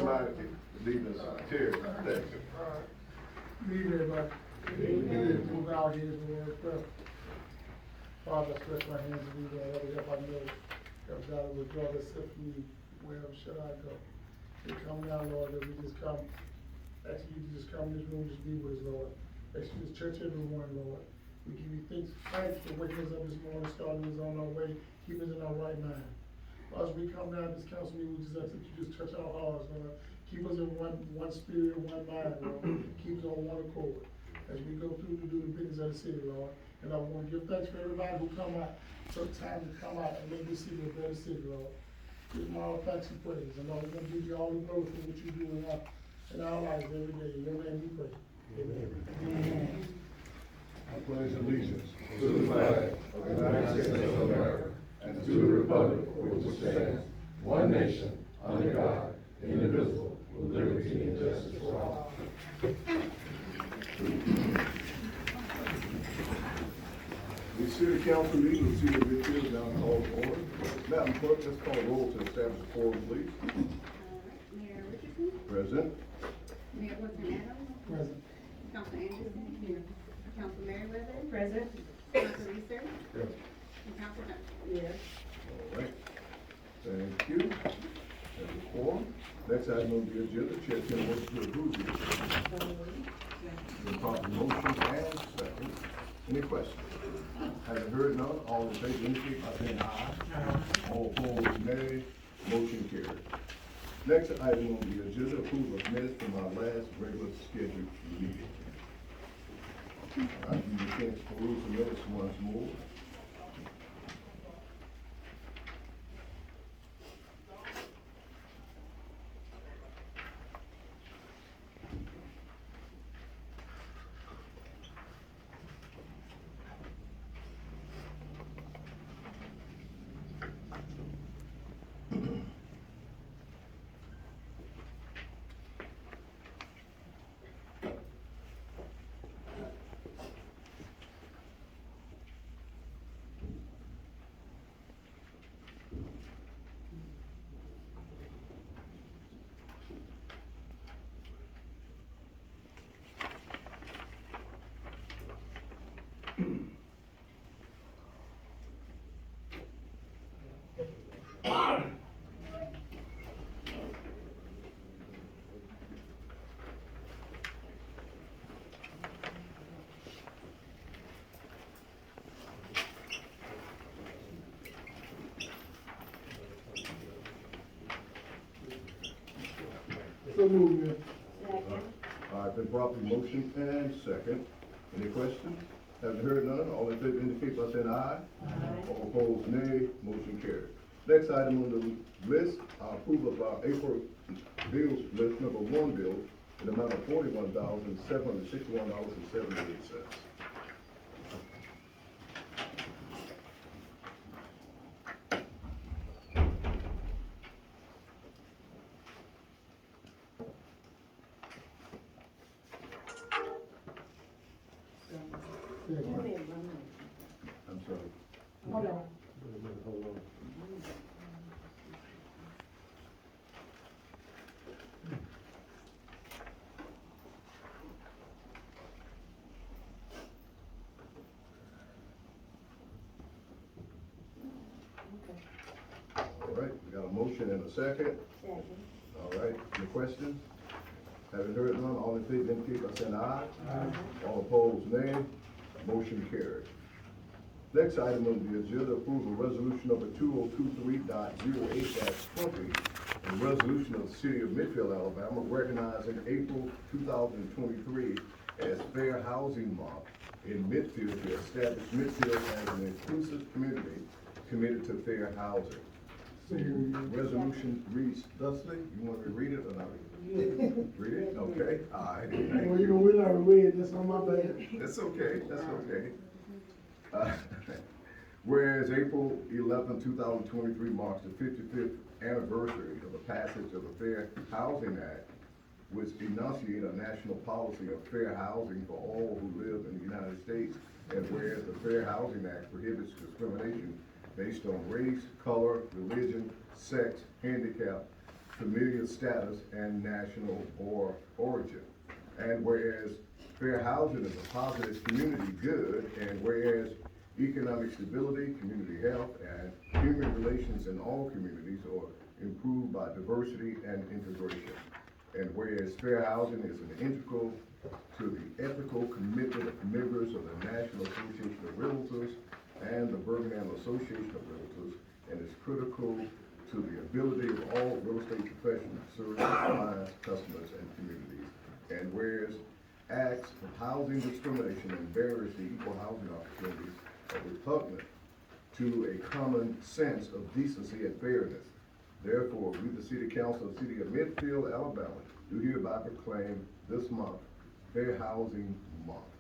somebody leading us, Terry, thank you. Good evening, everybody. Amen. Move out here for word prayer. Father, I stretch my hands to you, Lord, every help I know. God, I will draw this up from you. Where shall I go? We come now, Lord, that we just come, asking you to just come in this room, just be with us, Lord. Asking this church everyone, Lord. We give you thanks for waking us up this morning, starting us on our way, keeping us in our right mind. As we come down to this council meeting, we just ask that you just touch our hearts, Lord. Keep us in one spirit, one mind, Lord. Keep us on one accord as we go through to do the business of the city, Lord. And I want to give thanks for everybody who come out, took time to come out and make this city a better city, Lord. Give them all thanks and praise. And Lord, we're going to give you all the glory for what you do in our lives every day. In your name we pray. Amen. Amen. I pledge allegiance to the flag of the United States of America and to the republic for which it stands, one nation, under God, indivisible, with liberty and justice for all. The city council meeting of the city of Midfield now called to order. Madam Clerk, let's call roll to establish a quorum, please. Mayor Richardson? Present. Mayor Woodson Adams? Present. Council Anderson? Here. Council Merriweather? Present. Council Reeser? Yes. And Council Hunt? Yes. All right. Thank you. That's a quorum. Next item on the agenda, Chair can motion to approve the been proper motion and second. Any questions? Having heard none, all in favor indicate by saying aye. All opposed, nay. Motion carried. Next item on the agenda, approval of minutes from our last regular scheduled meeting. I'll give you a chance to peruse the minutes once more. So move, man. All right, been properly motion and second. Any questions? Having heard none, all in favor indicate by saying aye. All opposed, nay. Motion carried. Next item on the list, approval of our April bills list number one bill in the amount of $41,761.78. I'm sorry. Hold on. All right, we got a motion and a second. All right, any questions? Having heard none, all in favor indicate by saying aye. All opposed, nay. Motion carried. Next item on the agenda, approval of resolution number 2023.08-20, a resolution of the city of Midfield, Alabama, recognizing April 2023 as Fair Housing Month in Midfield to establish Midfield as an inclusive community committed to fair housing. Resolution reads thusly. You want me to read it or not? Read it? Okay. All right. Well, you know, we're not reading this on my bad. That's okay, that's okay. Whereas April 11, 2023 marks the 55th anniversary of the passage of the Fair Housing Act, which enunciates a national policy of fair housing for all who live in the United States, and whereas the Fair Housing Act prohibits discrimination based on race, color, religion, sex, handicap, familiar status and national origin. And whereas fair housing is a positive community good, and whereas economic stability, community health, and human relations in all communities are improved by diversity and integration. And whereas fair housing is an integral to the ethical commitment of members of the National Association of Realtors and the Birmingham Association of Realtors, and is critical to the ability of all real estate professionals to serve their clients, customers, and communities. And whereas acts of housing discrimination and barriers to equal housing opportunities are repugnant to a common sense of decency and fairness. Therefore, we, the City Council of the City of Midfield, Alabama, do hereby proclaim this month Fair Housing Month.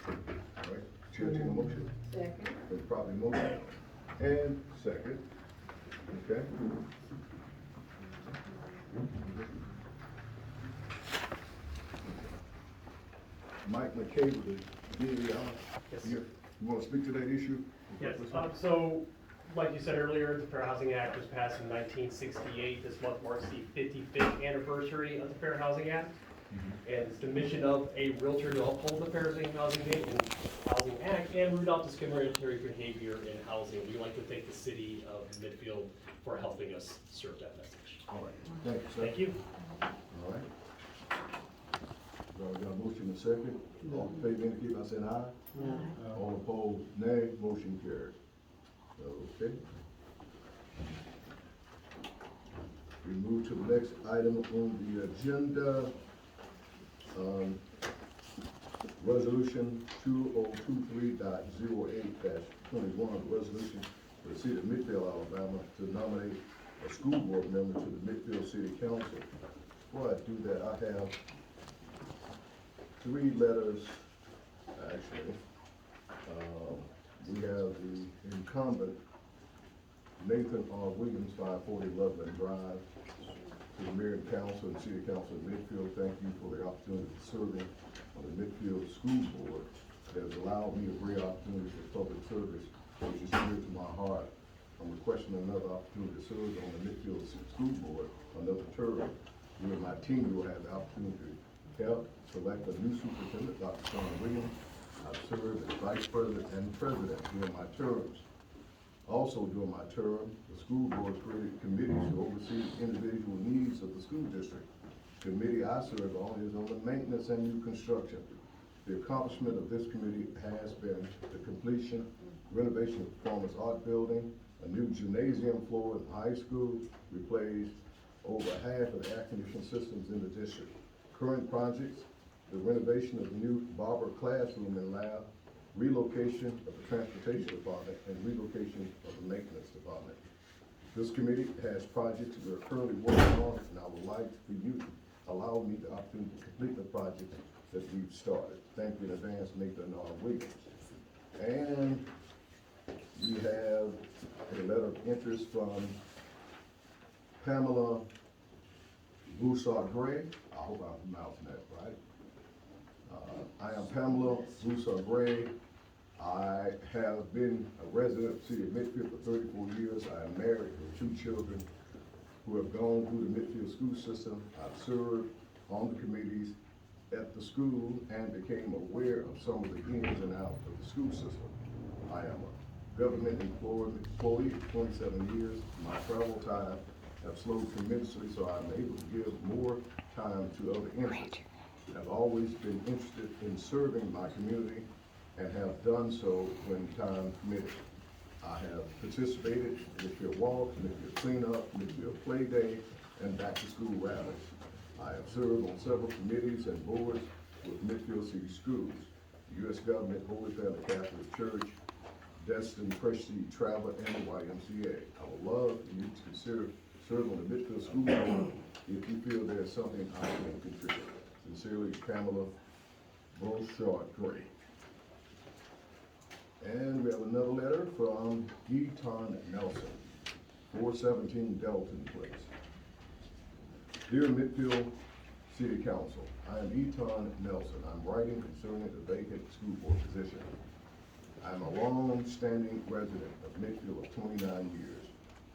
All right, Chair, take a motion. Second. Been properly motion and second. Okay. Mike McCabe, the DAR. Yes. You want to speak to that issue? Yes, so, like you said earlier, the Fair Housing Act was passed in 1968. This month marks the 55th anniversary of the Fair Housing Act. And it's the mission of a realtor to uphold the Fair Housing Act and root out discriminatory behavior in housing. We'd like to thank the city of Midfield for helping us serve that message. All right, thank you, sir. Thank you. All right. We got a motion and a second. All in favor indicate by saying aye. All opposed, nay. Motion carries. Okay. We move to the next item on the agenda. Resolution 2023.08-21, resolution for the city of Midfield, Alabama, to nominate a school board member to the Midfield City Council. Before I do that, I have 3 letters, actually. We have the incumbent, Nathan R. Williams, 540 Loveland Drive, to the Mayor and Council and City Council of Midfield. Thank you for the opportunity of serving on the Midfield School Board. It has allowed me a great opportunity for public service, which is dear to my heart. I'm requesting another opportunity to serve on the Midfield School Board, another term. During my tenure, you'll have the opportunity to help select a new superintendent, Dr. Sean Williams. I've served as vice president and president during my terms. Also during my term, the school board created committees to oversee the individual needs of the school district. The committee I serve on is on the maintenance and new construction. The accomplishment of this committee has been the completion, renovation of the performance art building, a new gymnasium floor in the high school, replaced over half of the air conditioning systems in the district. Current projects, the renovation of the new barber classroom and lab, relocation of the transportation department, and relocation of the maintenance department. This committee has projects we're currently working on, and I would like for you to allow me the opportunity to complete the projects that we've started. Thank you in advance, Nathan R. Williams. And we have a letter of interest from Pamela Broussard-Gray. I hope I'm pronouncing that right. I am Pamela Broussard-Gray. I have been a resident of the city of Midfield for 34 years. I am married with 2 children who have gone through the Midfield school system. I've served on the committees at the school and became aware of some of the ins and outs of the school system. I am a government employee for 27 years. My travel time have slowed tremendously, so I'm able to give more time to other interests. I've always been interested in serving my community and have done so when time permitted. I have participated in Midfield Walk, Midfield Cleanup, Midfield Play Day, and back to school rallies. I have served on several committees and boards with Midfield City Schools, U.S. Government, Holy Family Catholic Church, Destin Prestige Travel, and the YMCA. I would love for you to consider serving on the Midfield School Board if you feel there's something I can contribute. Sincerely, Pamela Broussard-Gray. And we have another letter from Eton Nelson, 417 Delton Place. Dear Midfield City Council, I am Eton Nelson. I'm writing concerning the vacant school board position. I'm a long-standing resident of Midfield of 29 years.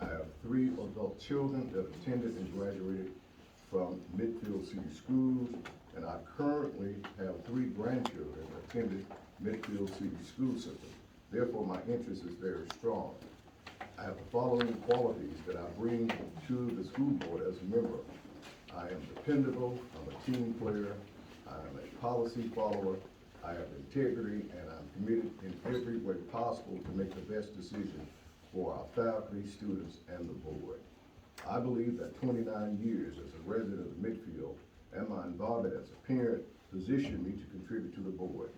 I have 3 adult children that attended and graduated from Midfield City Schools, and I currently have 3 grandchildren that attended Midfield City School System. Therefore, my interest is very strong. I have the following qualities that I bring to the school board as a member. I am dependable, I'm a team player, I am a policy follower, I have integrity, and I'm committed in every way possible to make the best decision for our faculty, students, and the board. I believe that 29 years as a resident of Midfield and my involvement as a parent positioned me to contribute to the board.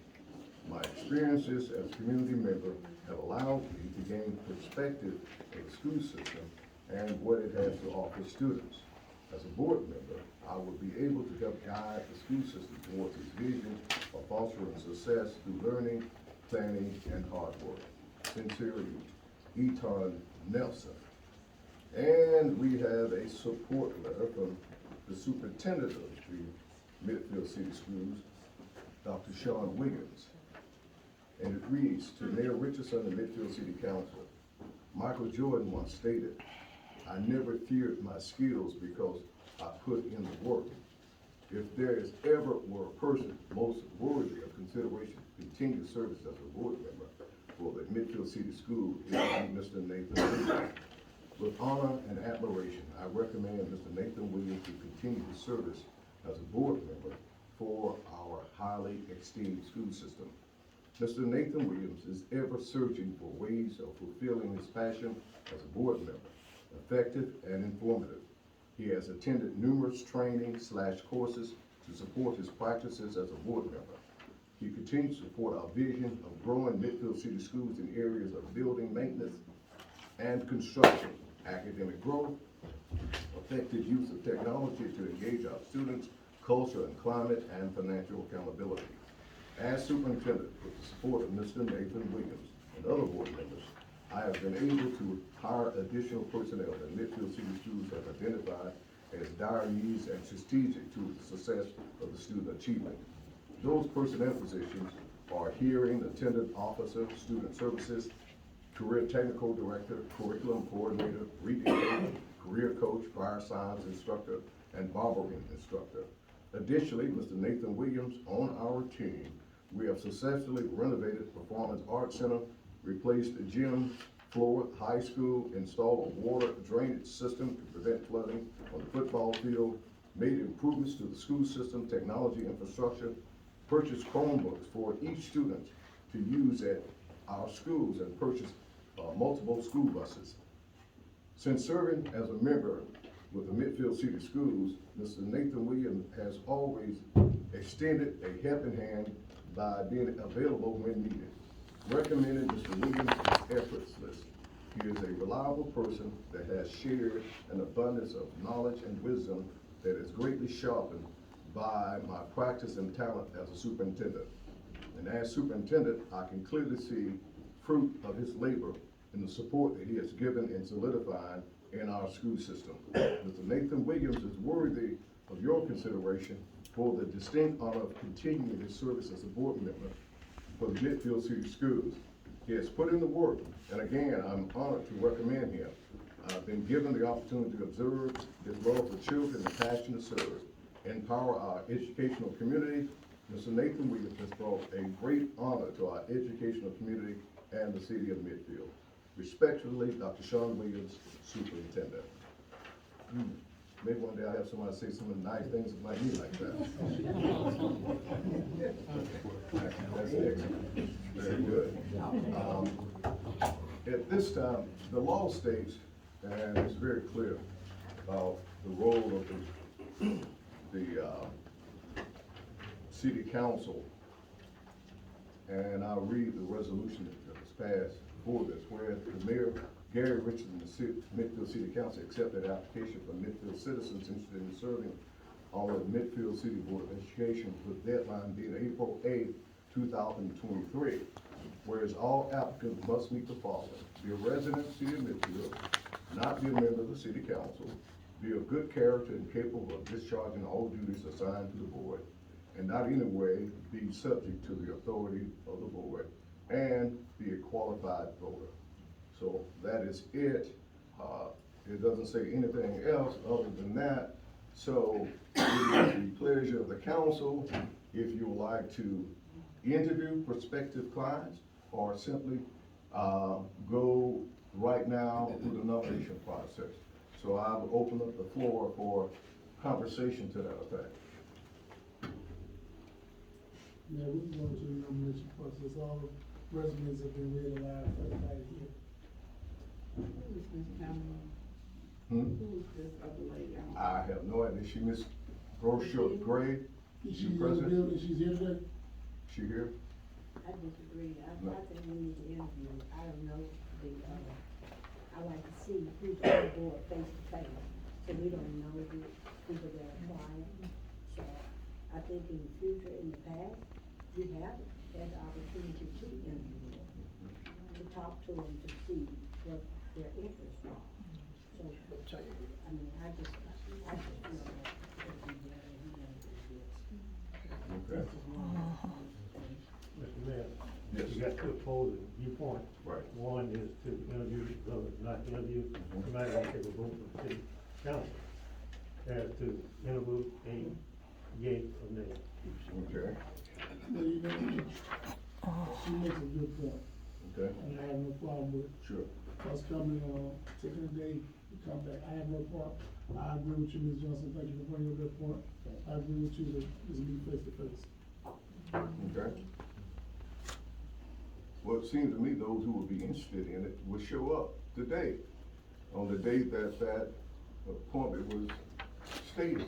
My experiences as a community member have allowed me to gain perspective of the school system and what it has to offer students. As a board member, I will be able to help guide the school system towards its vision of fostering success through learning, planning, and hard work. Sincerely, Eton Nelson. And we have a support letter from the superintendent of the Midfield City Schools, Dr. Sean Williams. And it reads, to Mayor Richardson and Midfield City Council, Michael Jordan once stated, I never feared my skills because I put in the work. If there is ever were a person most worthy of consideration to continue service as a board member for the Midfield City School, it is Mr. Nathan Williams. With honor and admiration, I recommend Mr. Nathan Williams to continue his service as a board member for our highly esteemed school system. Mr. Nathan Williams is ever searching for ways of fulfilling his passion as a board member, effective and informative. He has attended numerous training/courses to support his practices as a board member. He continues to support our vision of growing Midfield City Schools in areas of building maintenance and construction, academic growth, effective use of technology to engage our students, culture and climate, and financial accountability. As superintendent, with the support of Mr. Nathan Williams and other board members, I have been able to hire additional personnel that Midfield City Schools have identified as dire needs and strategic to the success of the student achievement. Those personnel positions are hearing attendant officer, student services, career technical director, curriculum coordinator, reading coach, career coach, fire science instructor, and barbering instructor. Additionally, Mr. Nathan Williams, on our team, we have successfully renovated Performance Arts Center, replaced the gym floor at high school, installed a water drainage system to prevent flooding on the football field, made improvements to the school system, technology infrastructure, purchased Chromebooks for each student to use at our schools, and purchased multiple school buses. Since serving as a member with the Midfield City Schools, Mr. Nathan Williams has always extended a helping hand by being available when needed. Recommending Mr. Williams is effortless. He is a reliable person that has shared an abundance of knowledge and wisdom that is greatly sharpened by my practice and talent as a superintendent. And as superintendent, I can clearly see fruit of his labor and the support that he has given in solidifying in our school system. Mr. Nathan Williams is worthy of your consideration for the distinct honor of continuing his service as a board member for the Midfield City Schools. He has put in the work, and again, I'm honored to recommend him. I've been given the opportunity to observe his love for children and passion to serve, empower our educational community. Mr. Nathan Williams has brought a great honor to our educational community and the city of Midfield. Respectfully, Dr. Sean Williams, Superintendent. Maybe one day I'll have somebody say some of the nice things about me like that. That's excellent. Very good. At this time, the law states, and it's very clear about the role of the city council, and I'll read the resolution that was passed for this, where the mayor, Gary Richardson, the Midfield City Council accepted application from Midfield citizens interested in serving on the Midfield City Board of Education, with deadline being April 8, 2023. Whereas all applicants must meet the following: be a resident of the city of Midfield, not be a member of the city council, be of good character and capable of discharging all duties assigned to the board, and not in any way be subject to the authority of the board, and be a qualified voter. So that is it. It doesn't say anything else other than that. So it is the pleasure of the council, if you would like to interview prospective clients or simply, go right now through the nomination process. So I will open up the floor for conversation to that effect. Yeah, we can go to the nomination process, all the resumes have been read aloud for everybody here. Who is Ms. Pamela? Hmm? Who is this other lady? I have no idea. She Miss Groshut Gray. She's in the present? building, she's here today? She here? I disagree. No. I think we need to interview. I don't know I like to see who's on the board face to face. So we don't know the people that are applying. So I think in the future, in the past, we have had the opportunity to interview them, to talk to them, to see what their interests are. So, I mean, I just feel that it would be better, you know, Okay. this is one of the Mr. Mayor, Yes. you got two opposing viewpoints. Right. One is to interview, the other is not interview. You might want to take a vote for the city council as to interview a yea or nay. Okay. Well, you know, she makes a good point, Okay. and I have no problem with Sure. us coming, taking a day to come back. I have no problem. I agree with you, Ms. Johnson, thank you for bringing up that point. I agree with you that this will be face to face. Okay. Well, it seems to me those who would be interested in it would show up today, on the date that that appointment was stated.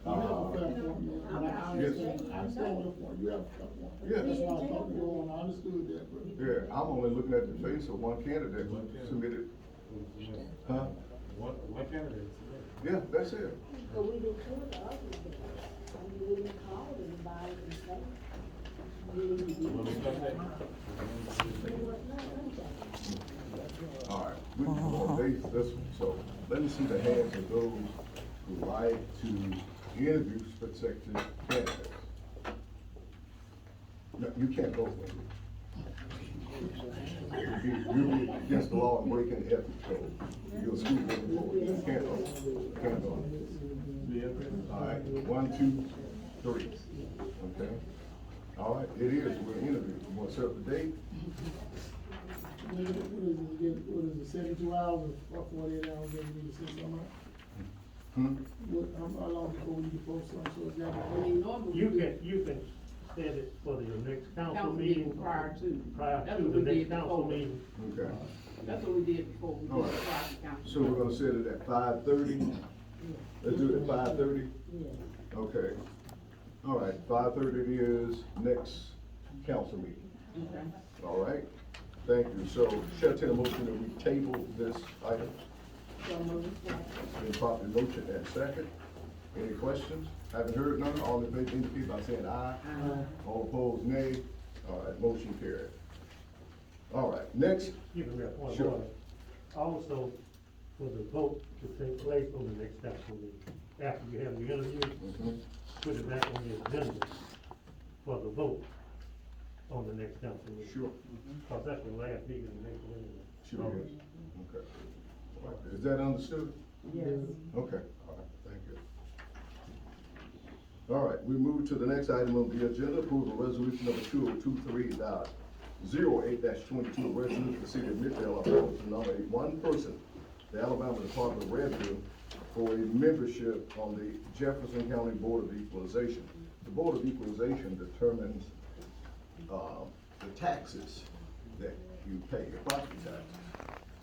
You have a fair point, man, and I understand, I understand what the point, you have a fair point. Yes. That's why I thought you on, I understood that, but. Yeah, I'm only looking at the face of one candidate who submitted. Huh? One candidate. Yeah, that's it. But we did two of the others, I mean, we didn't call anybody and say. We didn't All right, we can go on base this one, so let me see the hands of those who like to interview prospective candidates. No, you can't vote for me. You'll be against the law and breaking the ethics code. You're a school board employee, you can't vote, can't vote. All right, 1, 2, 3, okay? All right, it is, we're interviewing, you want to set up the date? What is it, 72 hours or 48 hours, that we need to send something out? How long before we need to post something, so it's got to. I mean, normally. You can set it for your next council meeting. Prior to. Prior That's to what the we next did council before. meeting. Okay, That's what we did before, we All did right. prior to council. so we're gonna set it at 5:30? Let's do it at 5:30? Yeah. Okay. All right, 5:30 it is, next council meeting. Okay. All right, thank you. So, shall I take a motion that we table this item? So moving Been properly motion and second. Any questions? Haven't heard none, all in favor indicate by saying aye. All opposed, nay. All right, motion carried. All right, next, Excuse me, point of Sure. order. Also, for the vote to take place on the next council meeting, after you have the interview, put it back on the agenda for the vote on the next council meeting. sure, Cause that's the last meeting in April anyway. sure, yes. Okay. All right, is that understood? Yes. Okay, all right, thank you. All right, we move to the next item on the agenda, approval of resolution number 2023-08-22, a resolution for the city of Midfield, Alabama, to nominate one person, the Alabama Department of Revenue, for a membership on the Jefferson County Board of Equalization. The Board of Equalization determines, the taxes that you pay, your property taxes.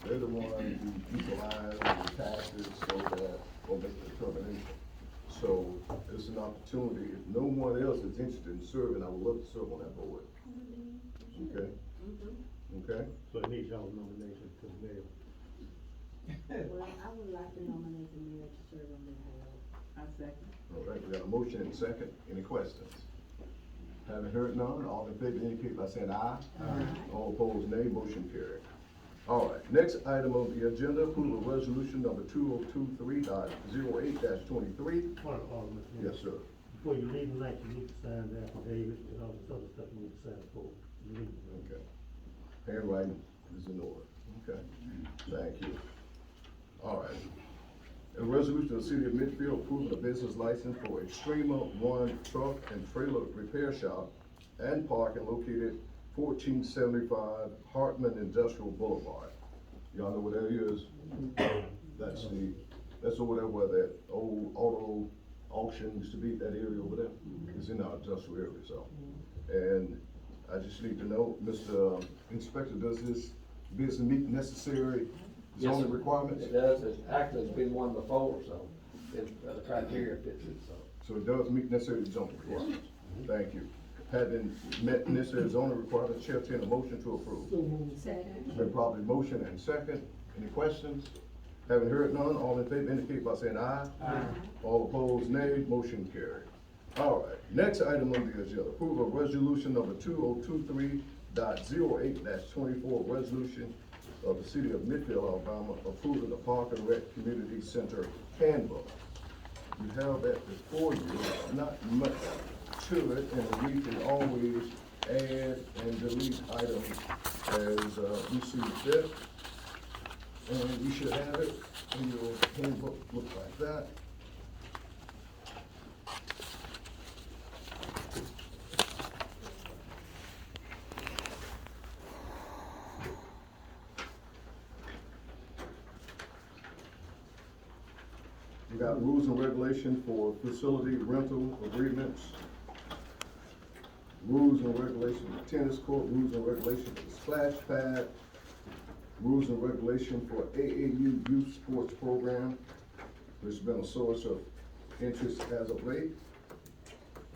They're the ones who equalize the taxes so that, or make the determination. So it's an opportunity, if no one else is interested in serving, I would love to serve on that board. Okay? Okay? So it needs y'all's nomination to the mayor. Well, I would like to nominate the mayor to serve on the board. I second. All right, we got a motion and second. Any questions? Haven't heard none. All in favor indicate by saying aye. Aye. All opposed, nay. Motion carried. All right, next item on the agenda, approval of resolution number 2023-08-23. Point of order, Mr. Mayor. Yes, sir. Before you leave tonight, you need to sign the affidavit and all this other stuff you need to sign for. You leave. Okay. Handwriting is in order. Okay. Thank you. All right. A resolution of the city of Midfield approving a business license for Extrema One Truck and Trailer Repair Shop and parking located 1475 Hartman Industrial Boulevard. Y'all know what that is? That's over there where that old auto auction used to be, that area over there. It's in our industrial area, so. And I just need to know, Mr. Inspector, does this business meet necessary Yes, zoning sir. requirements? It does, it's been one before, so it's, the criteria fits it, so. So it does meet necessary zoning requirements. Thank you. Having met necessary zoning requirements, Chair entertain a motion to approve. So moved. Second. Been properly motion and second. Any questions? Having heard none, all in favor indicate by saying aye. Aye. All opposed, nay. Motion carried. All right, next item on the agenda, approval of resolution number 2023.08-24, resolution of the city of Midfield, Alabama, approving the Park and Rec Community Center handbook. You have that before you, not much to it, and we can always add and delete items as we see fit. And you should have it in your handbook, look like that. We got rules and regulations for facility rental agreements, rules and regulations for tennis court, rules and regulations for splash pad, rules and regulations for AAU youth sports program, which has been a source of interest as of late.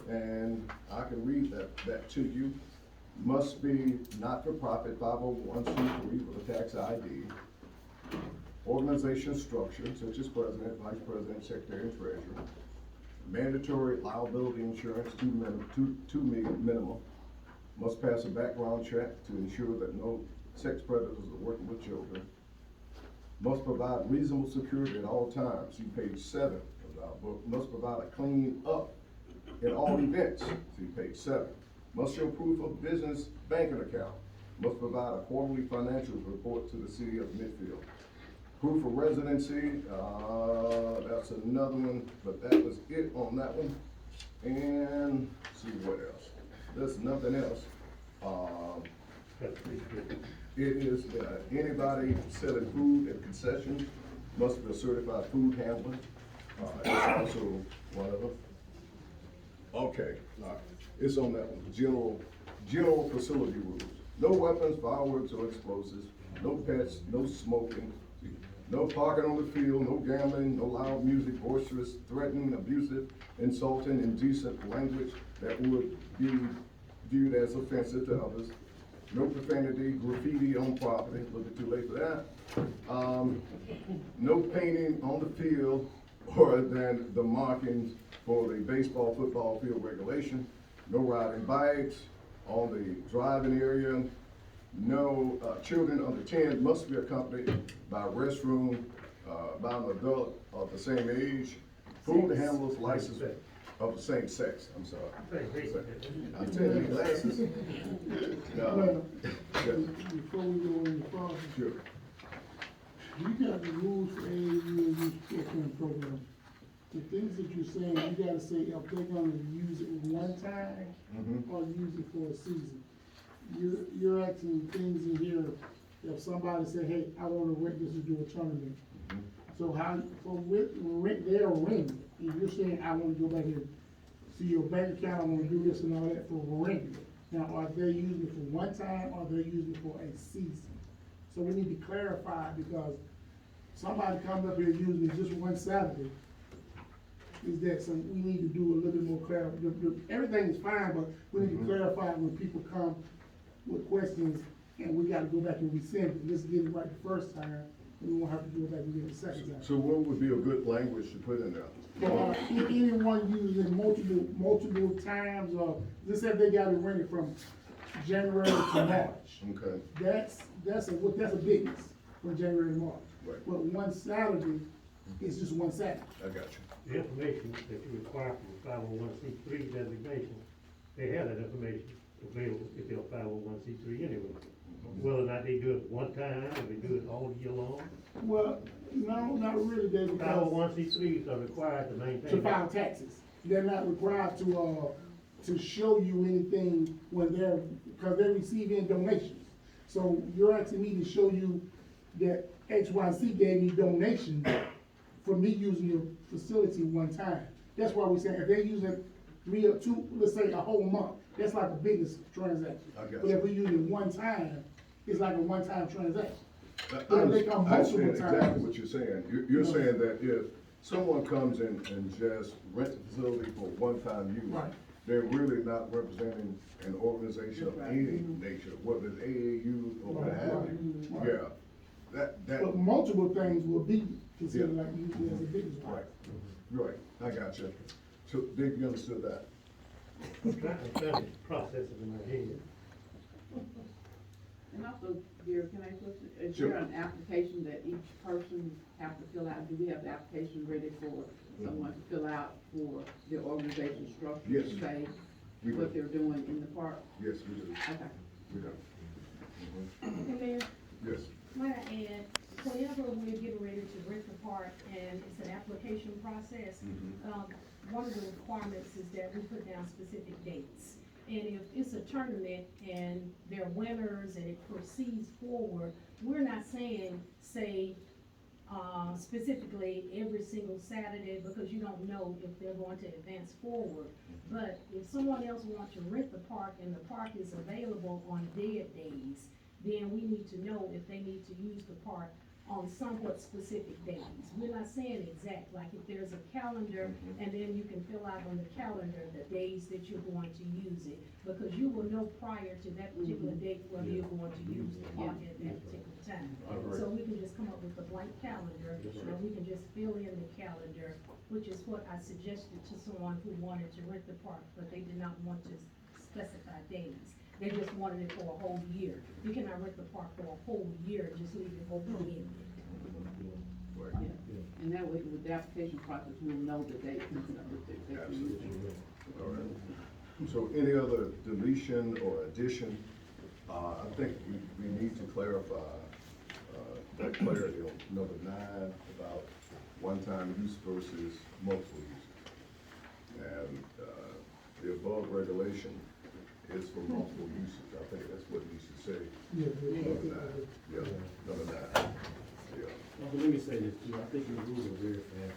And I can read that to you. Must be not-for-profit 501c3 with a tax ID. Organization structure such as president, vice president, secretary, and treasurer. Mandatory liability insurance, two million minimum. Must pass a background check to ensure that no sex predators are working with children. Must provide reasonable security at all times. See page 7 of our book. Must provide a clean up at all events. See page 7. Must show proof of business banking account. Must provide a quarterly financial report to the city of Midfield. Proof of residency, that's another one, but that was it on that one. And, let's see what else. There's nothing else. That's pretty good. It is, anybody selling food at concessions must be a certified food handler. It's also one of them. Okay, it's on that one, general facility rules. No weapons, fireworks, or explosives, no pets, no smoking, no parking on the field, no gambling, no loud music, boisterous, threatening, abusive, insulting, indecent language that would be viewed as offensive to others. No profanity, graffiti on property, a little bit too late for that. No painting on the field other than the markings for the baseball, football field regulation. No riding bikes on the driving area. No, children under 10 must be accompanied by a restroom, by an adult of the same age. Food handlers licensed of the same sex, I'm sorry. I'm telling you, glasses. Well, before we go any further, Sure. you got the rules for AAU youth program program. The things that you're saying, you gotta say if they're gonna use it one time or use it for a season. You're asking things in here, if somebody say, hey, I wanna rent this to do a tournament. So how, they're renting, and you're saying, I wanna go back and see your bank account, I wanna do this and all that for renting. Now, are they using it for one time, or they're using it for a season? So we need to clarify, because somebody comes up here using it just one Saturday, is that some, we need to do a little bit more everything is fine, but we need to clarify when people come with questions, and we gotta go back and resend it. Let's get it right the first time, and we won't have to go back and get it the second time. So what would be a good language to put in there? Anyone using multiple times, or let's say they got it rented from January to March. Okay, That's a business from January to March. Right. But one Saturday, it's just one Saturday. I got you. The information that you require from a 501c3 designation, they have that information available if they're 501c3 anyway. Whether or not they do it one time, or they do it all year long. Well, no, not really, Dave, because 501c3s are required to maintain. to file taxes. They're not required to show you anything when they're, because they're receiving donations. So you're asking me to show you that XYZ gave me donations for me using your facility one time. That's why we say if they're using 3 or 2, let's say a whole month, that's like a business transaction. I got But you. if we use it one time, it's like a one-time transaction. I But if they come understand multiple exactly times. what you're saying. You're saying that if someone comes in and just rents a facility for one-time use, Right. they're really not representing an organization of any nature, whether it's AAU or what Right, have you. right. Yeah, that, But multiple things will be considered like usually as a business. right, right, I got you. So, Dick, you understood that? I'm trying to process it in my head. And also, Gary, can I put, is Sure. there an application that each person have to fill out? Do we have the application ready for someone to fill out for their organization structure? Yes. To say We what do. they're doing in the park? Yes, we do, Okay. we do. And Mayor, Yes, might I add, whenever we're getting ready to rent the park and it's an application process, one of the requirements is that we put down specific dates. And if it's a tournament and they're winners and it proceeds forward, we're not saying, say, specifically every single Saturday, because you don't know if they're going to advance forward. But if someone else wants to rent the park and the park is available on dead days, then we need to know if they need to use the park on somewhat specific days. We're not saying exact, like if there's a calendar, and then you can fill out on the calendar the days that you're going to use it, because you will know prior to that particular date whether you're going to use the park at that particular time. So we can just come up with a blank calendar, and we can just fill in the calendar, which is what I suggested to someone who wanted to rent the park, but they did not want to specify days. They just wanted it for a whole year. You cannot rent the park for a whole year, just leave it open-ended. right, Yeah. And that way, with the application process, we'll know the date and stuff that they can use. absolutely. All right. So any other deletion or addition? I think we need to clarify, that clarity on number 9 about one-time use versus multiple uses. And, the above regulation is for multiple uses. I think that's what you should say. Number 9, yeah, number 9, yeah. Well, but let me say this too, I think your rules are very fair,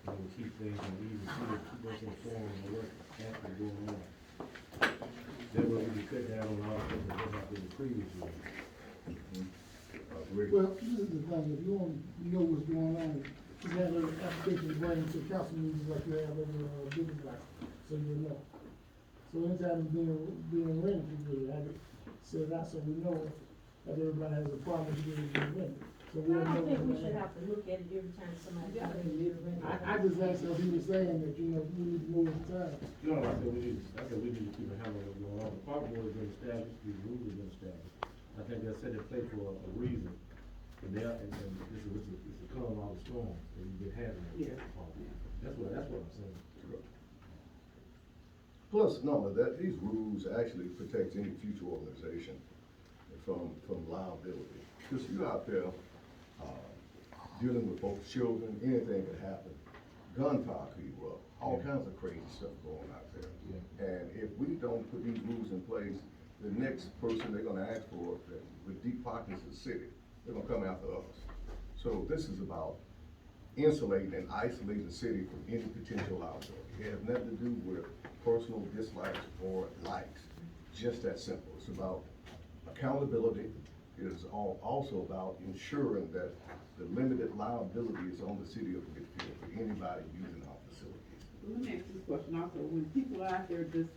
and we keep things and we even keep us informed of what actually going on. That way we can cut down on all the stuff that happened in the previous year. Agree. Well, this is the thing, if you want to know what's going on, just have an application bring to council meetings like you have every, business life, so you know. So anytime it's being rented, you really have it set out, so we know that everybody has a problem with it being rented. So I we'll know. don't think we what's should going on. have to look at it every time somebody Yeah. comes in to rent. I just asked if he was saying that, you know, we need to move the time. No, I said we need to keep a handle on what's going on. The park board has been established, these rules have been established. I think they're set in place for a reason. And this is a calm all the storm that we've been having at Yeah. the park. That's what I'm saying. Plus, no, that these rules actually protect any future organization from liability. Because you're out there, dealing with both children, anything could happen. Gunfire could erupt, all kinds of crazy stuff going out there. And if we don't put these rules in place, the next person they're gonna ask for, with deep pockets of the city, they're gonna come after us. So this is about insulating and isolating the city from any potential liability. It has nothing to do with personal dislikes or likes, just that simple. It's about accountability. It is also about ensuring that the limited liability is on the city of Midfield for anybody using our facilities. Let me ask this question also, when people are out there just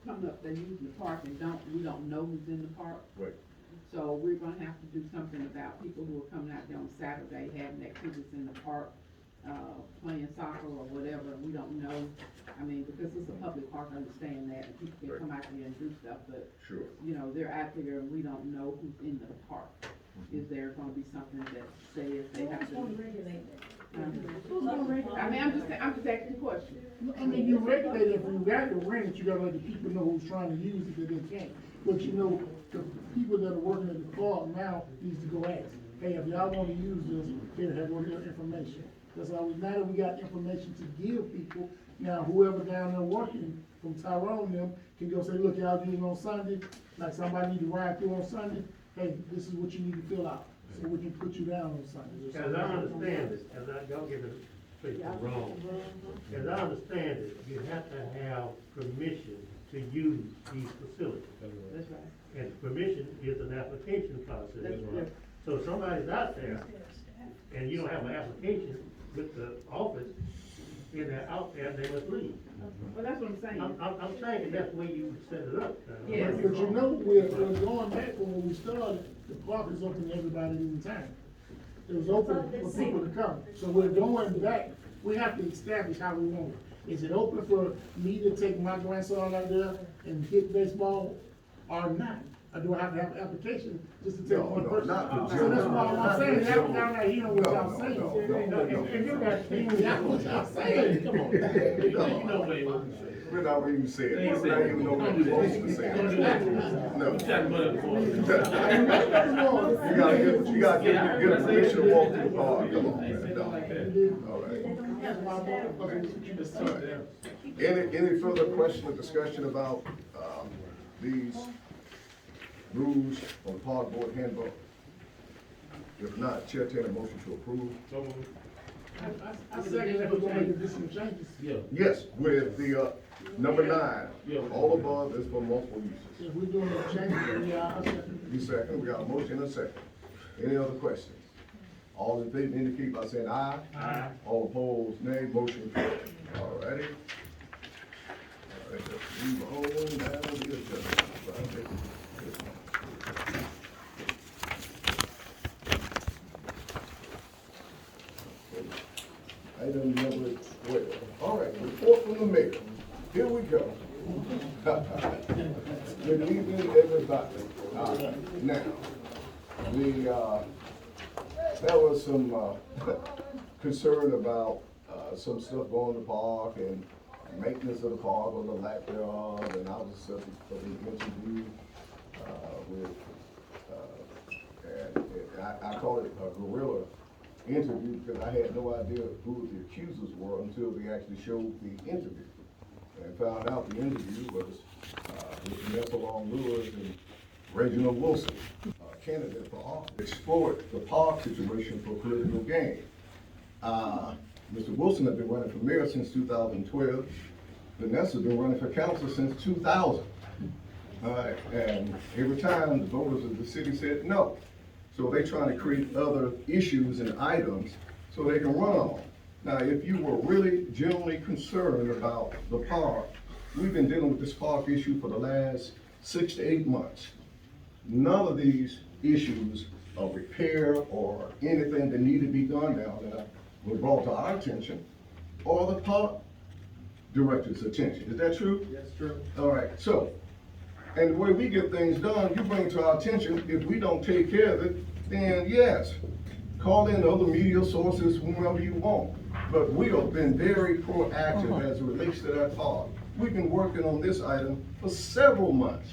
coming up, they're using the park and we don't know who's in the park, Right. so we're gonna have to do something about people who are coming out there on Saturday, having activities in the park, playing soccer or whatever, and we don't know, I mean, because it's a public park, I understand that, and people Right. can come out there and do stuff, but, Sure. you know, they're out there and we don't know who's in the park. Is there gonna be something that says they have Who's to? gonna regulate that? I mean, I'm just asking a question. I mean, you regulate it, if you got to rent it, you gotta let the people know who's trying to use it, that they can't. But you know, the people that are working at the park now needs to go ask, hey, if y'all wanna use this, here, have all your information. That's all, now that we got information to give people, now whoever down there working from Tyrone and them can go say, look, y'all using on Sunday, like somebody need to ride through on Sunday, hey, this is what you need to fill out, so we can put you down on Sundays. As I understand it, don't get it straight or wrong. As I understand it, you have to have permission to use these facilities. That's right. And permission is an application process. That's right. So if somebody's out there and you don't have an application with the office, and they're out there, they must leave. Well, that's what I'm saying. I'm saying that's the way you would set it up. Yes. But you know, we're going back from when we started, the park is open to everybody anytime. It was open for people to come, so we're going back, we have to establish how we want it. Is it open for me to take my grandson out there and hit baseball or not? Or do I have to have an application just to take No, one no, person? not the So that's why I'm general- saying, not the y'all not hearing what y'all saying. No. And you got things, that's what y'all saying, come on. You know what he wants to say. We're not even saying it, we're not even know what we're supposed to say. No. You gotta get permission to walk through the park, come on, man, no. All right. Any further question or discussion about, these rules on park board handbook? If not, Chair, take a motion to approve. I second that we're gonna make additional changes. Yes, with the, number 9, all above is for multiple uses. If we're doing the changes, yeah, I second. You second, we got a motion and a second. Any other questions? All in favor indicate by saying aye. Aye. All opposed, nay, motion carried. All righty. All right, let's move on down the agenda. Right. Item number 12. All right, report from the mayor. Here we go. Good evening, everybody. Now, there was some concern about some stuff going to the park and maintenance of the park or the lack thereof, and I was subject to an interview with, and I call it a guerrilla interview because I had no idea who the accusers were until they actually showed the interview. And found out the interview was with Vanessa Long-Lewis and Reginald Wilson, candidate for office, explored the park situation for political gain. Mr. Wilson has been running for mayor since 2012. Vanessa's been running for council since 2000. And every time the voters of the city said no. So they're trying to create other issues and items so they can run on. Now, if you were really genuinely concerned about the park, we've been dealing with this park issue for the last 6 to 8 months. None of these issues of repair or anything that need to be done now that were brought to our attention or the park director's attention. Is that true? Yes, true. All right, so, and the way we get things done, you bring it to our attention. If we don't take care of it, then yes, call in other media sources whomever you want. But we have been very proactive as it relates to that park. We've been working on this item for several months.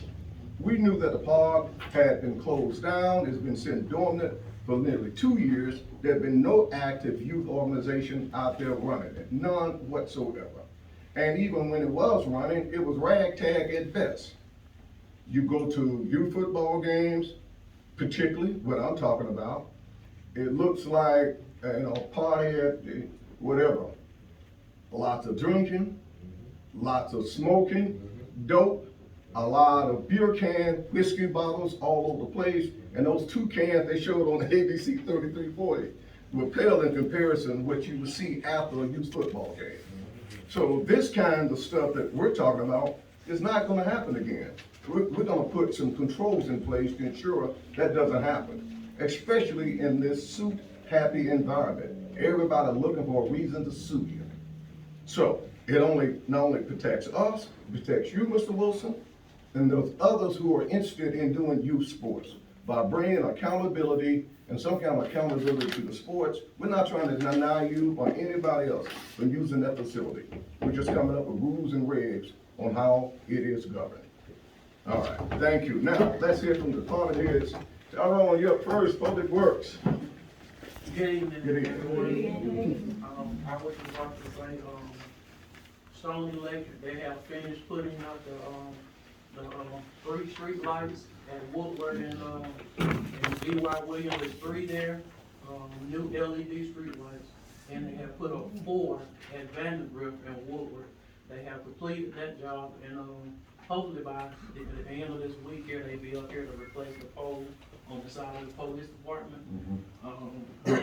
We knew that the park had been closed down, it's been sitting dormant for nearly 2 years. There had been no active youth organization out there running it, none whatsoever. And even when it was running, it was ragtag at best. You go to youth football games, particularly what I'm talking about, it looks like, party at whatever. Lots of drinking, lots of smoking, dope, a lot of beer can, whiskey bottles all over the place, and those 2 cans they showed on the ABC 3340 were pale in comparison to what you would see after a youth football game. So this kind of stuff that we're talking about is not gonna happen again. We're gonna put some controls in place to ensure that doesn't happen, especially in this suit-happy environment. Everybody looking for a reason to sue you. So it not only protects us, it protects you, Mr. Wilson, and those others who are interested in doing youth sports. by bringing accountability and some kind of accountability to the sports. We're not trying to deny you or anybody else from using that facility. We're just coming up with rules and regs on how it is governed. All right, thank you. Now, let's hear from the department heads. Tyrone, you're up first, Public Works. Good evening. Good evening. everyone. I would just like to say, Stone Electric, they have finished putting out the 3 street lights at Woodward and B.Y. Williams, there's 3 there, new LED street lights. And they have put up 4 at Vandergrift and Woodward. They have completed that job, and, hopefully by the end of this week here, they'll be up here to replace the pole on the side of the police department.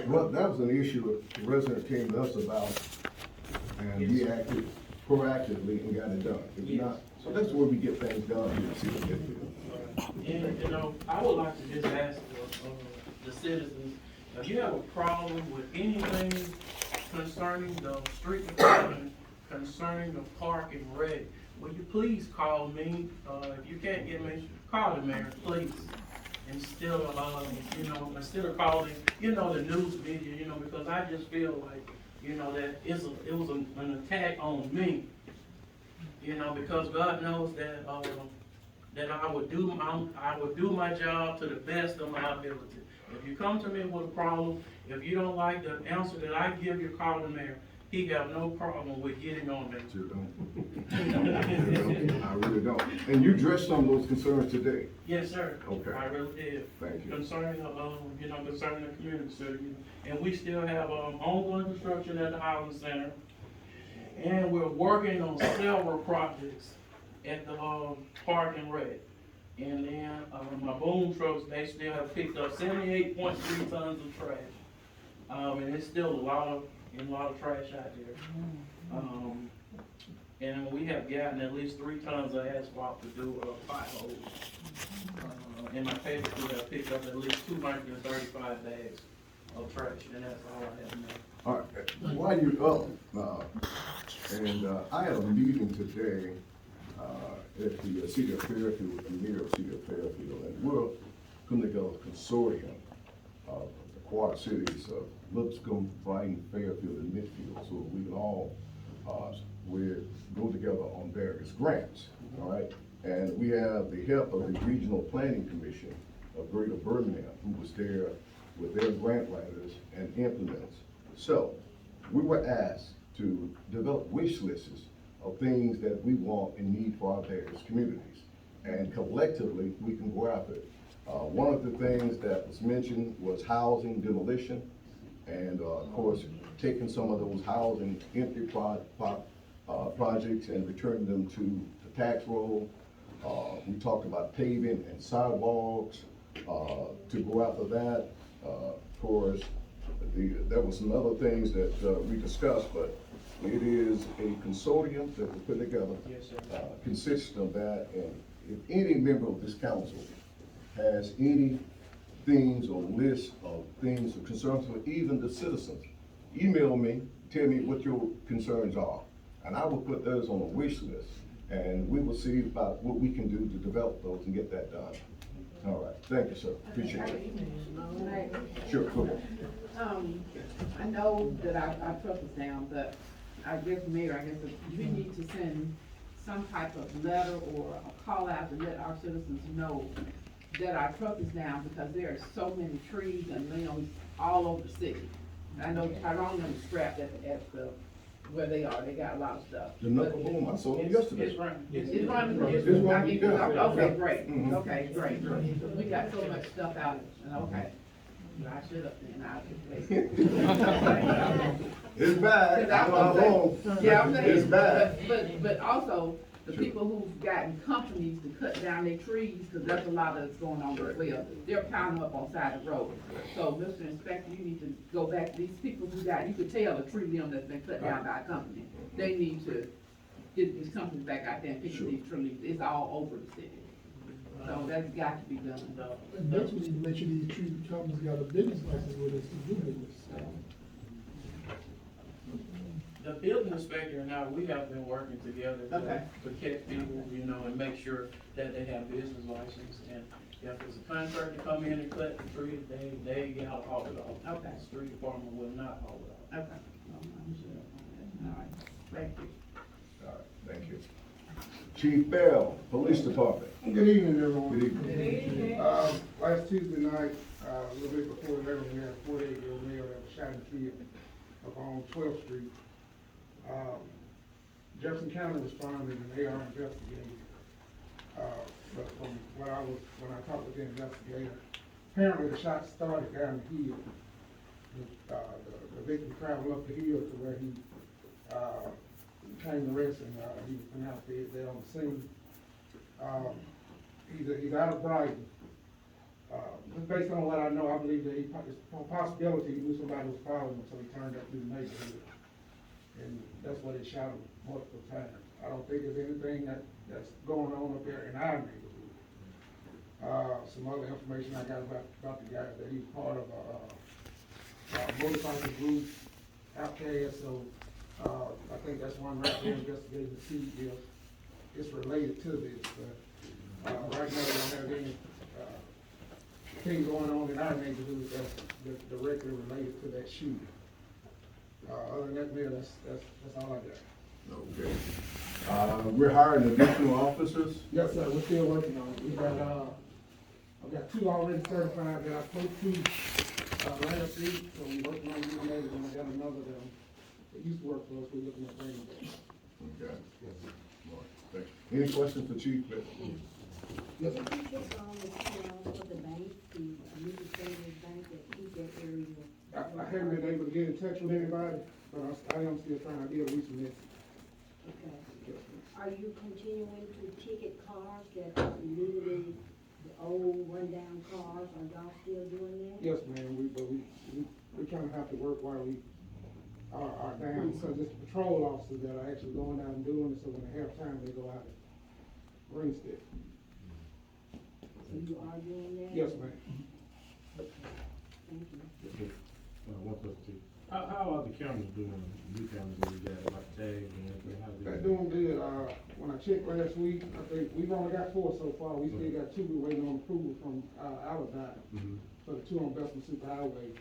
Well, that was an issue a resident came to us about, and we acted proactively and got it done. If Yes. not, so that's where we get things done here at City of Midfield. And, I would like to just ask the citizens, if you have a problem with anything concerning the street department, concerning the park and rec, will you please call me? If you can't get me, call the mayor, please. Instead of, instead of calling, the news media, because I just feel like, that it was an attack on me. Because God knows that, that I would do my job to the best of my ability. If you come to me with a problem, if you don't like the answer that I give you, call the mayor. He got no problem with getting on me. You don't. I really don't. And you addressed some of those concerns today. Yes, sir. Okay. I really did. Thank you. Concerning, concerning the community center, and we still have, ongoing construction at the Highland Center. And we're working on several projects at the, park and rec. And then, my boom trucks, they still have picked up 78.3 tons of trash. And it's still a lot of trash out there. And we have gotten at least 3 tons of asphalt to do, potholes. And my paper crew have picked up at least 235 bags of trash, and that's all I have now. All right, while you're up, and I had a meeting today at the City of Fairfield, the mayor of City of Fairfield, and we're putting together a consortium of the Quad Cities of Lipscomb, Brighton, Fairfield, and Midfield, so we can all go together on various grants, all right? And we have the help of the Regional Planning Commission of Greater Birmingham, who was there with their grant writers and implements. So, we were asked to develop wish lists of things that we want and need for our various communities. And collectively, we can go after it. One of the things that was mentioned was housing demolition. And, of course, taking some of those housing empty projects and returning them to the tax roll. We talked about paving and sidewalks, to go after that. Of course, there was some other things that we discussed, but it is a consortium that we put together. Yes, sir. Consistent of that, and if any member of this council has any things or lists of things or concerns for even the citizens, email me, tell me what your concerns are, and I will put those on a wish list, and we will see about what we can do to develop those and get that done. All right, thank you, sir, appreciate it. Sure, go ahead. I know that our truck is down, but I guess, Mayor, we need to send some type of letter or a call out to let our citizens know that our truck is down, because there are so many trees and limbs all over the city. I know Tyrone them strapped at the, where they are, they got a lot of stuff. The knuckle boom, I saw them yesterday. It's running. It's running. It's running, yeah. Okay, great, Mhm. okay, great. We got so much stuff out, and okay. I should have, and It's bad, I'm not home. Yeah, I'm saying. It's bad. But also, the Sure. people who've gotten companies to cut down their trees, because that's a lot that's going on as well. They're piling them up on side of the road. So, Mr. Inspector, you need to go back to these people who got, you could tell a tree limb that's been cut down by a company. They need to get these companies back out there and pick up Sure. these trees. It's all over the city. So that's got to be done. And next we need to make sure these tree companies got a business license with us to do business. the building inspector and I, we have been working together Okay. to protect people, you know, and make sure that they have business license. And if there's a contractor come in and cut the tree, they gotta haul it off. Okay. The street department will not haul it off. Okay. All right, thank you. All right, thank you. Chief Bell, Police Department. Good evening, everyone. Good evening. Last Tuesday night, a little bit before 11, we had a 48-year-old male that was shot and killed up on 12th Street. Jefferson County responded and they are investigating. But from when I talked with the investigator, apparently the shot started down the hill. The victim traveled up the hill to where he came to rest, and he was pronounced dead there on the scene. He's out of Brighton. Just based on what I know, I believe that it's a possibility he knew somebody was following him, so he turned up through the neighborhood. And that's what he shot him multiple times. I don't think there's anything that's going on up there in our neighborhood. Some other information I got about the guy, that he's part of a motorcycle group, Outcast, so I think that's one right there investigating to see if it's related to this. But right now, we don't have any thing going on in our neighborhood that's directly related to that shooting. Other than that, Mayor, that's all I got. Okay. We're hiring additional officers. Yes, sir, we're still working on it. We got, I've got 2 already certified that I spoke to, last week, so we're working on getting those, and I got another that used to work for us, we're looking at bringing them. Okay. All right, thank you. Any questions for Chief Bell? Yes, sir. What's wrong with the bank, the Midfield bank that keep that area? I haven't been able to get in touch with anybody, but I am still trying to get a recent message. Okay. Yes, ma'am. Are you continuing to ticket cars that are illegally, the old rundown cars, are y'all still doing that? Yes, ma'am, we kind of have to work while we are down, so just the patrol officers that are actually going out and doing it, so when they have time, they go out and ring stick. So you are doing that? Yes, ma'am. Thank you. One question. How are the cameras doing, new cameras that we got, like tags and everything? How They're they doing good. When I checked last week, I think we've only got 4 so far. We still got 2 we're waiting on approval from, Alabama. For the 2 on Bessemer Super Highway.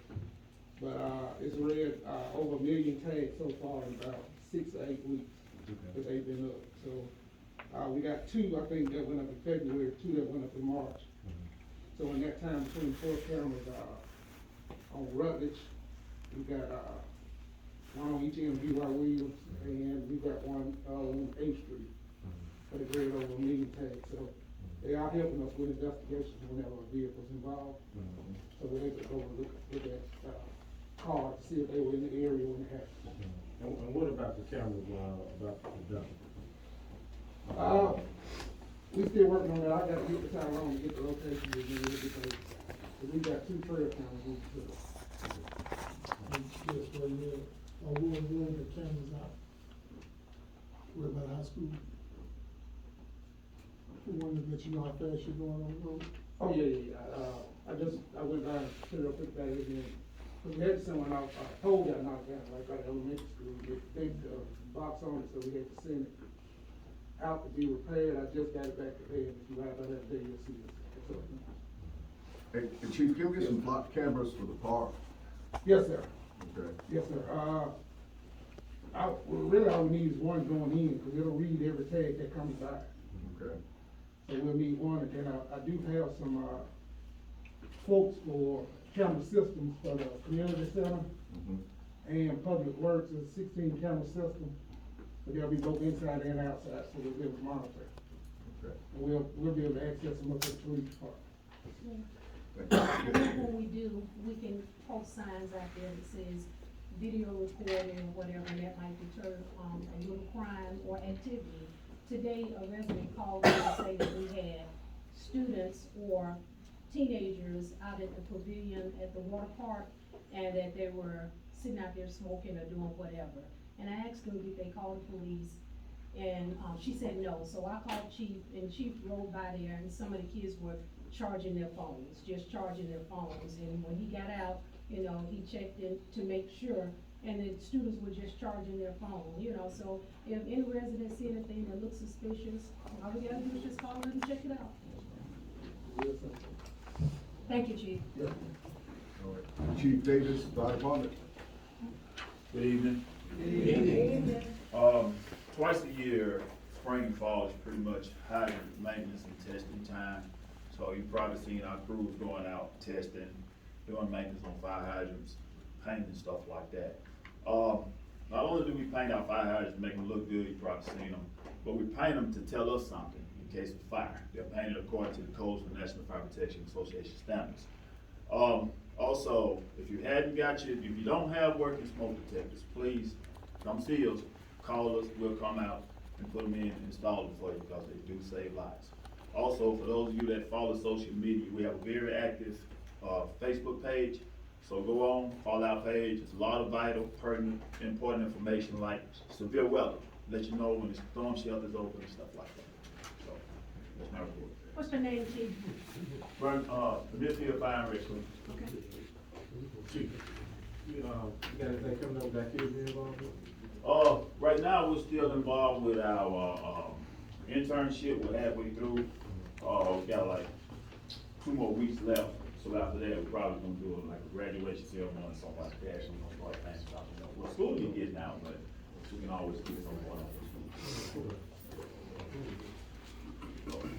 But, it's read, over 1 million tags so far in about 6 or 8 weeks that they've been up. So, we got 2, I think, that went up in February, 2 that went up in March. So in that time between 4 cameras, on Rutledge, we got, one on each end of B.Y. Williams, and we got one on 8th Street. For the grade over 1 million tags, so they are helping us with investigations whenever a vehicle's involved. So we're able to go and look at, cars, to see if they were in the area when it happened. And what about the cameras, about the dump? We still working on that. I gotta get the time on to get the location again, because we got 2 trail cameras we put up. Yes, well, yeah, we'll roll the cameras out. What about high school? We wanted to let you know how fast you're going on the road. Oh, yeah. I went down, put it up, put that again. We had someone out, pole got knocked down, like at elementary school, with a big, box on it, so we had to send it out to be repaired. I just got it back today, and if you ride by that day, you'll see it. Hey, Chief, can we get some block cameras for the park? Yes, sir. Okay. Yes, sir. Really all we need is one going in, because it'll read every tag that comes by. Okay. So we'll need one, and then I do have some, folks for camera systems for the community center and public works, is a 16 camera system. But they'll be both inside and outside, so we'll be able to monitor. Okay. And we'll be able to access them up at the police department. Thank you. When we do, we can post signs out there that says video recording or whatever, and that might deter, a little crime or activity. Today, a resident called me to say that we had students or teenagers out at the pavilion at the water park, and that they were sitting out there smoking or doing whatever. And I asked them, did they call the police? And, she said no, so I called Chief, and Chief rode by there, and some of the kids were charging their phones, just charging their phones. And when he got out, you know, he checked in to make sure, and the students were just charging their phone, you know, so if any resident see anything that looks suspicious, all we gotta do is just call it and check it out. Thank you, Chief. All right. Chief Davis, Fire Department. Good evening. Twice a year, spring and fall is pretty much hydrant maintenance and testing time. So you've probably seen our crews going out testing, doing maintenance on fire hydrants, painting and stuff like that. Not only do we paint our fire hydrants to make them look good, you've probably seen them, but we paint them to tell us something in case of fire. They're painted according to the codes of the National Fire Protection Association standards. Also, if you don't have working smoke detectors, please come see us, call us, we'll come out and put them in and install them for you because they do save lives. Also, for those of you that follow social media, we have a very active Facebook page. So go on, follow our page. There's a lot of vital, pertinent, important information like severe weather. Let you know when the storm shelter is open and stuff like that. So that's my report. What's the name, Chief? The Midfield Fire and Rescue. Okay. Chief, you got anything coming up that kids be involved with? Right now, we're still involved with our internship. We're halfway through. We got like 2 more weeks left. So after that, we're probably gonna do like a graduation ceremony or something like that. We're gonna start planning something. Well, school is getting out, but we can always get someone else.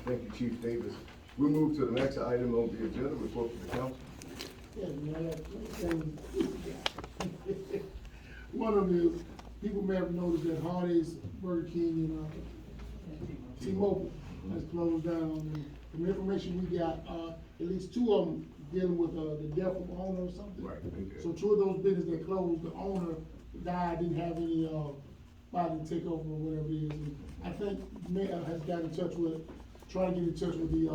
Thank you, Chief Davis. We'll move to the next item on the agenda, report from the council. Yeah, man, one of them is, people may have noticed that Hardee's, Burger King, and, T-Mobile has closed down. And from the information we got, at least 2 of them dealing with, the death of the owner or something. Right, okay. So 2 of those businesses that closed, the owner died, didn't have any, body to take over or whatever it is. And I think mayor has got in touch with, trying to get in touch with the,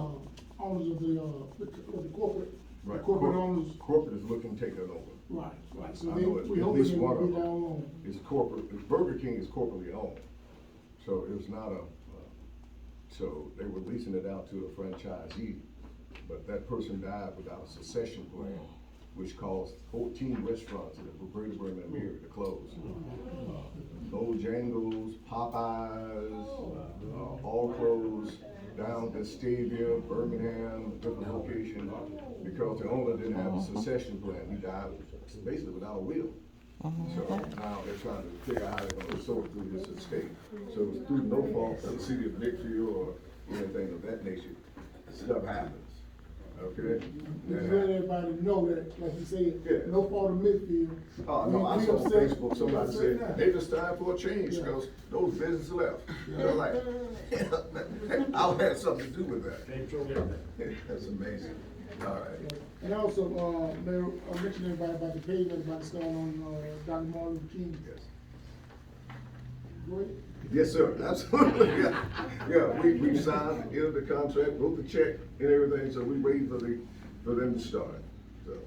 owners of the corporate. Right. The corporate owners. Corporate is looking to take it over. Right, right, so I they, know it. we At hope least it one will of be them down low. It's corporate, Burger King is corporately owned. So it's not so they were leasing it out to a franchisee, but that person died without a succession plan, which caused 14 restaurants in the greater Birmingham area to close. Bojangles, Popeyes, all closed, down to Stadium, Birmingham, different locations, because the owner didn't have a succession plan. He died basically without a will. So now they're trying to figure out how they're gonna sort through this estate. So it was through no fault of the city of Midfield or anything of that nature. Stuff happens, okay? Just let everybody know that, like you said, Yeah. no fault of Midfield. Oh, no, I We saw on upset- Facebook, somebody we said, upset now. maybe it's time for a change, Yeah. because those businesses left. They're like, I'll have something to do with that. That's amazing. All right. And also, Mayor, I mentioned everybody about the pavement, about the stone on, Dr. Martin Luther King. Yes. Go ahead. Yes, sir, absolutely, yeah. Yeah, we signed, entered the contract, wrote the check and everything, so we waiting for them to start. So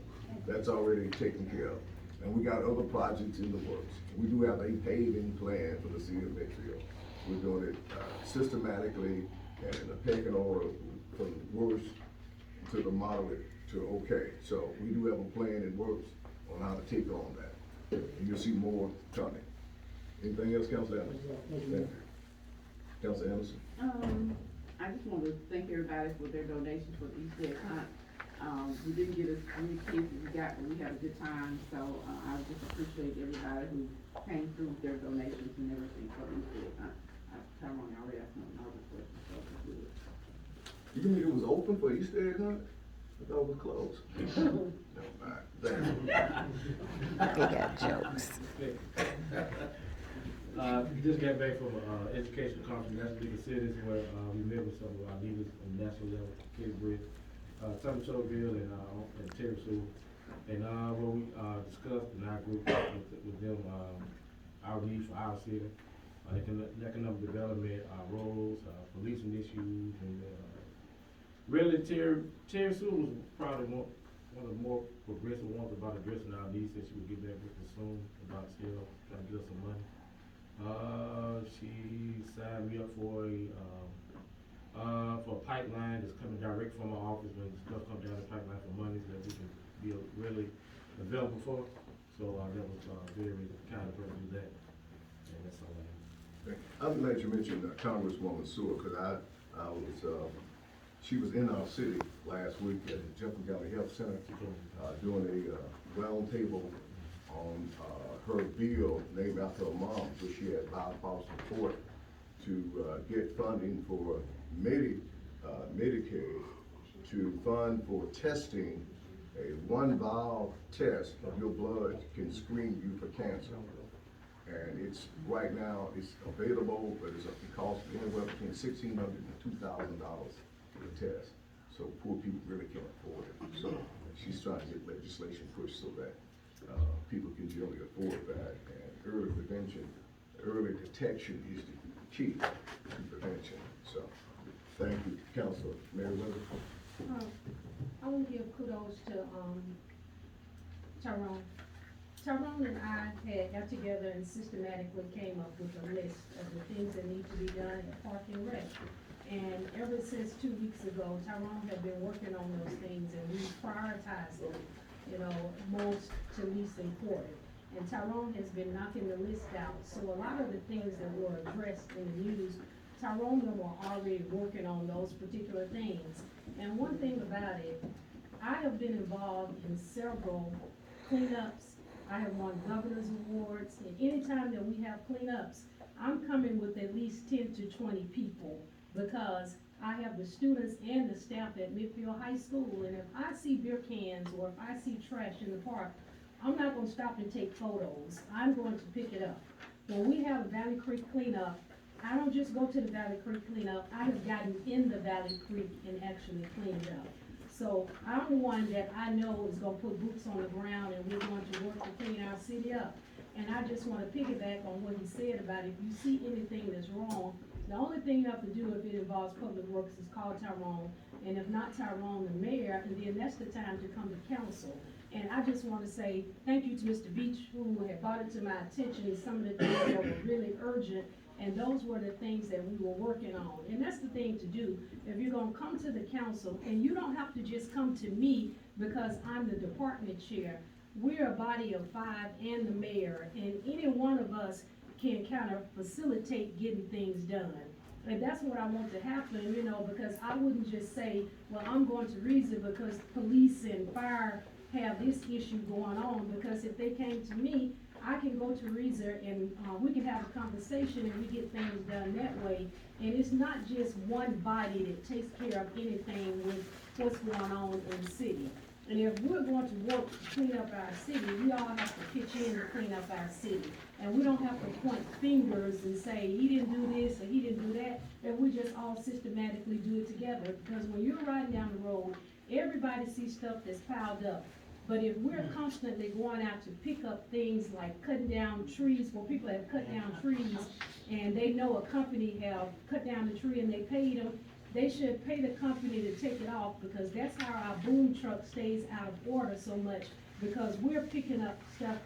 that's already taken care of. And we got other projects in the works. We do have a paving plan for the city of Midfield. We're doing it systematically and in a pecking order from worst to the moderate to okay. So we do have a plan in works on how to take on that. And you'll see more coming. Anything else, Councilor Anderson? Thank you. Councilor Anderson? I just want to thank everybody for their donations for the Easter egg hunt. We didn't get as many kids as we got, but we had a good time, so, I just appreciate everybody who came through with their donations and everything for the Easter egg hunt. Tyrone already asked me all the questions, so it was good. You mean it was open for Easter egg hunt? I thought it was closed. Never mind. Thank you. They got jokes. Just got back from education conference, National League of Cities, where we met with some of our leaders on the national level, Kingsbridge, Summershowville, and Terry Sue. And where we discussed in our group with them our needs for our city, economic development, our roles, policing issues, and really Terry Sue was probably one of the more progressive ones about addressing our needs, that she would get back with us soon about still trying to get us some money. She signed me up for a pipeline that's coming direct from our office when stuff comes down the pipeline for money, so that we can be really available for. So, that was, very kind of her to do that, and that's all I have. I'm glad you mentioned Congresswoman Sewell, because I was, she was in our city last week at the Jefferson County Health Center, doing a roundtable on, her bill named after her mom, so she had bipartisan support to, get funding for Medicaid, to fund for testing. A one vial test of your blood can screen you for cancer. And it's, right now, it's available, but it costs anywhere between $1,600 and $2,000 for the test. So poor people really can't afford it. So she's trying to get legislation pushed so that, people can generally afford that. And early prevention, early detection is the key to prevention. So, thank you, Councilor Merriweather. I want to give kudos to, Tyrone. Tyrone and I got together and systematically came up with a list of the things that need to be done at Park and Rec. And ever since 2 weeks ago, Tyrone had been working on those things, and we prioritized them, most to least important. And Tyrone has been knocking the list out. So a lot of the things that were addressed in the news, Tyrone and them were already working on those particular things. And one thing about it, I have been involved in several cleanups. I have won governor's awards, and anytime that we have cleanups, I'm coming with at least 10 to 20 people, because I have the students and the staff at Midfield High School, and if I see beer cans or if I see trash in the park, I'm not gonna stop and take photos. I'm going to pick it up. When we have Valley Creek cleanup, I don't just go to the Valley Creek cleanup, I have gotten in the Valley Creek and actually cleaned up. So I'm the one that I know is gonna put boots on the ground, and we're going to work to clean our city up. And I just wanna piggyback on what he said about if you see anything that's wrong, the only thing you have to do if it involves public works is call Tyrone, and if not Tyrone, the mayor, and then that's the time to come to council. And I just wanna say thank you to Mr. Beach, who had brought it to my attention, and some of the things that were really urgent. And those were the things that we were working on. And that's the thing to do. If you're gonna come to the council, and you don't have to just come to me because I'm the department chair. We're a body of 5 and the mayor, and any one of us can kind of facilitate getting things done. And that's what I want to happen, because I wouldn't just say, well, I'm going to reason because police and fire have this issue going on, because if they came to me, I can go to Reeser and we can have a conversation and we get things done that way. And it's not just one body that takes care of anything with what's going on in the city. And if we're going to work to clean up our city, we all have to pitch in to clean up our city. And we don't have to point fingers and say, he didn't do this or he didn't do that, and we just all systematically do it together. Because when you're riding down the road, everybody sees stuff that's piled up. But if we're constantly going out to pick up things like cutting down trees, where people have cut down trees, and they know a company have cut down the tree and they paid them, they should pay the company to take it off, because that's how our boom truck stays out of order so much, because we're picking up stuff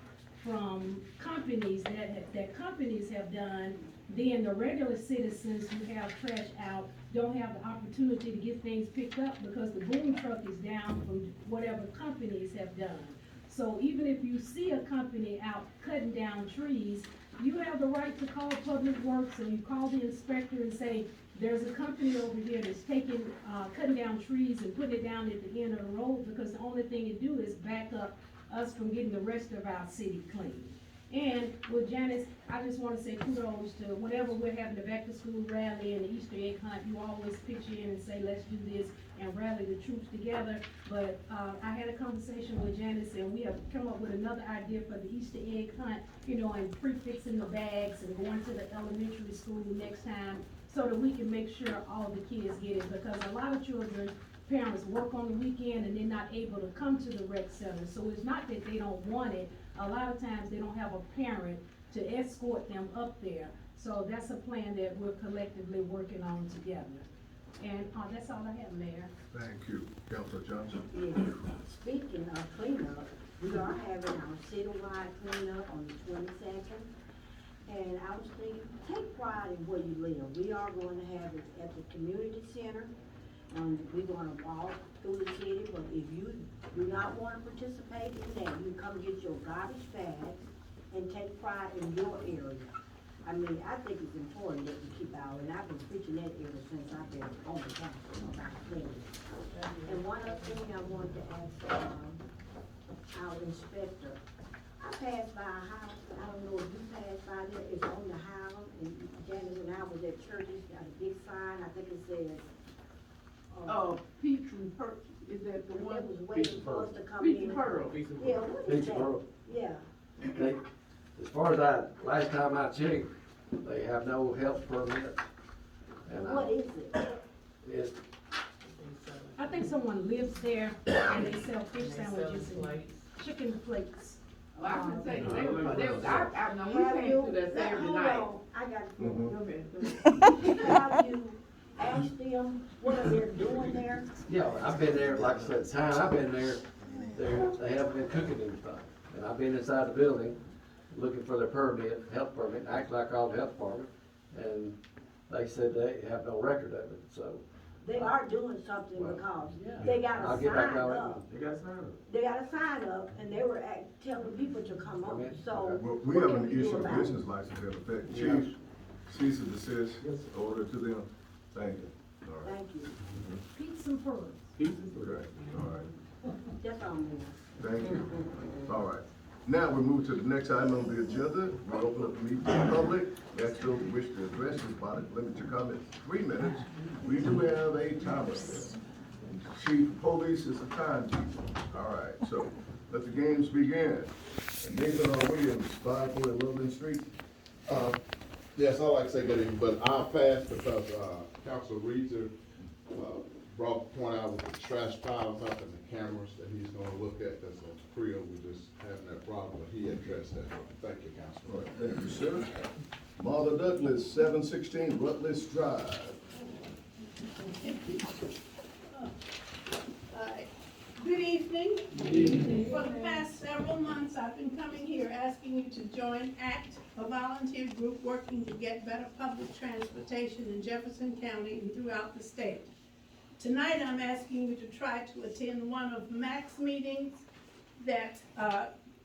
from companies that companies have done. Then the regular citizens who have trash out don't have the opportunity to get things picked up, because the boom truck is down from whatever companies have done. So even if you see a company out cutting down trees, you have the right to call Public Works, and you call the inspector and say, there's a company over here that's cutting down trees and putting it down at the end of the road, because the only thing it do is back up us from getting the rest of our city clean. And with Janice, I just wanna say kudos to whenever we're having the back to school rally and the Easter egg hunt, you always pitch in and say, let's do this and rally the troops together. But, I had a conversation with Janice, and we have come up with another idea for the Easter egg hunt, and prefixing the bags and going to the elementary school next time, so that we can make sure all the kids get it, because a lot of children, parents work on the weekend and they're not able to come to the rec center. So it's not that they don't want it, a lot of times they don't have a parent to escort them up there. So that's a plan that we're collectively working on together. And, that's all I have, Mayor. Thank you. Councilor Johnson? Yeah. Speaking of cleanup, we are having our citywide cleanup on the 22nd. And I was thinking, take pride in where you live. We are going to have it at the community center. We're gonna walk through the city, but if you do not wanna participate in that, you come get your garbage bags and take pride in your area. I mean, I think it's important that we keep our, and I've been preaching that ever since I've been on the council about cleaning. And one other thing I wanted to ask, our inspector, I passed by a house, I don't know if you passed by there, it's on the Highland, and Janice and I was at church, it's got a big sign, I think it says, Peach and Pearl, is that the one? it was waiting for us to come Peach in. and Pearl. Yeah, what is Peach that? Pearl. Yeah, They, as far as last time I checked, they have no health permit. And what is it? It's, I think someone lives there and they sell fish sandwiches and chicken plates. Well, I can say, they was, I know, we Have came you, through that Saturday hold night. on, I got it. Mhm. Go ahead, go ahead. Have you asked them what they're doing there? yeah, I've been there, like I said, the time I've been there, they haven't been cooking anything. And I've been inside the building looking for their permit, health permit, act like I called the health department, and they said they have no record of it, so. They are doing something Well, because yeah. they got I'll a get back sign on it. up. They got signed up. They got a sign up and they were telling people to come up, Okay. so. Well, we what have can an we do issue of about it? business license in effect. Yeah. Chief, cease and desist, order to them. Thank you. All right. Thank you. Pizza and pearls. Okay, all right. That's all, Mayor. Thank you. All right. Now we move to the next item on the agenda. We open up the meeting to the public. Ask those who wish to address this body, limit your comment to 3 minutes. We do have a timer. Chief of Police is a timekeeper. All right, so let the games begin. And Nathan R. Williams, 540 Loveland Street. Yes, I'd like to say good evening, but I'll pass because, Council Reeser, brought the point out with the trash piles up and the cameras that he's gonna look at, that's on Creel, we just having that problem, but he addressed that. Thank you, All Councilman. right, thank you, sir. Martha Douglas, 716 Rutledge Drive. Good evening. For the past several months, I've been coming here asking you to join ACT, a volunteer group working to get better public transportation in Jefferson County and throughout the state. Tonight, I'm asking you to try to attend one of MAC's meetings that,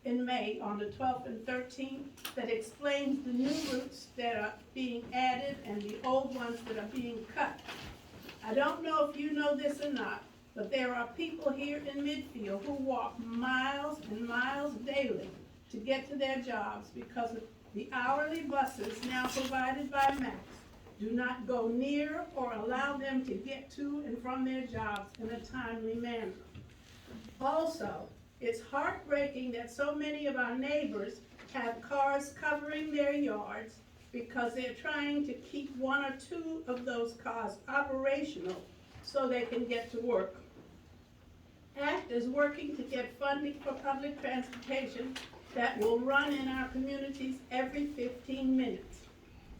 in May, on the 12th and 13th, that explains the new routes that are being added and the old ones that are being cut. I don't know if you know this or not, but there are people here in Midfield who walk miles and miles daily to get to their jobs because of the hourly buses now provided by MAX do not go near or allow them to get to and from their jobs in a timely manner. Also, it's heartbreaking that so many of our neighbors have cars covering their yards because they're trying to keep 1 or 2 of those cars operational so they can get to work. ACT is working to get funding for public transportation that will run in our communities every 15 minutes.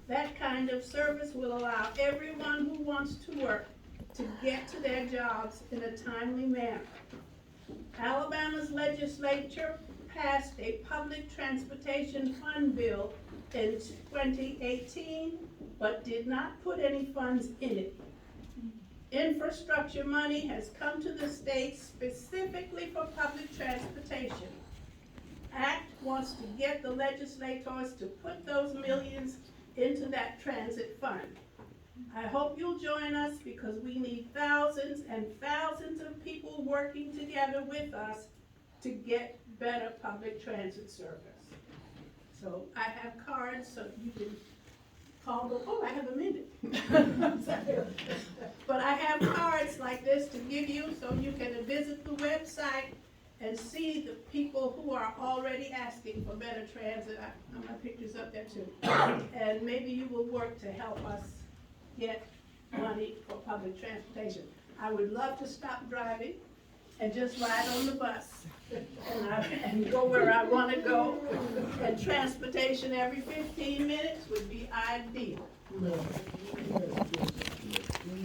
That kind of service will allow everyone who wants to work to get to their jobs in a timely manner. Alabama's legislature passed a public transportation fund bill in 2018, but did not put any funds in it. Infrastructure money has come to the state specifically for public transportation. ACT wants to get the legislators to put those millions into that transit fund. I hope you'll join us because we need thousands and thousands of people working together with us to get better public transit service. So I have cards so you can call them, oh, I have a minute. But I have cards like this to give you so you can visit the website and see the people who are already asking for better transit. I have my pictures up there too. And maybe you will work to help us get money for public transportation. I would love to stop driving and just ride on the bus and go where I want to go. And transportation every 15 minutes would be ideal. We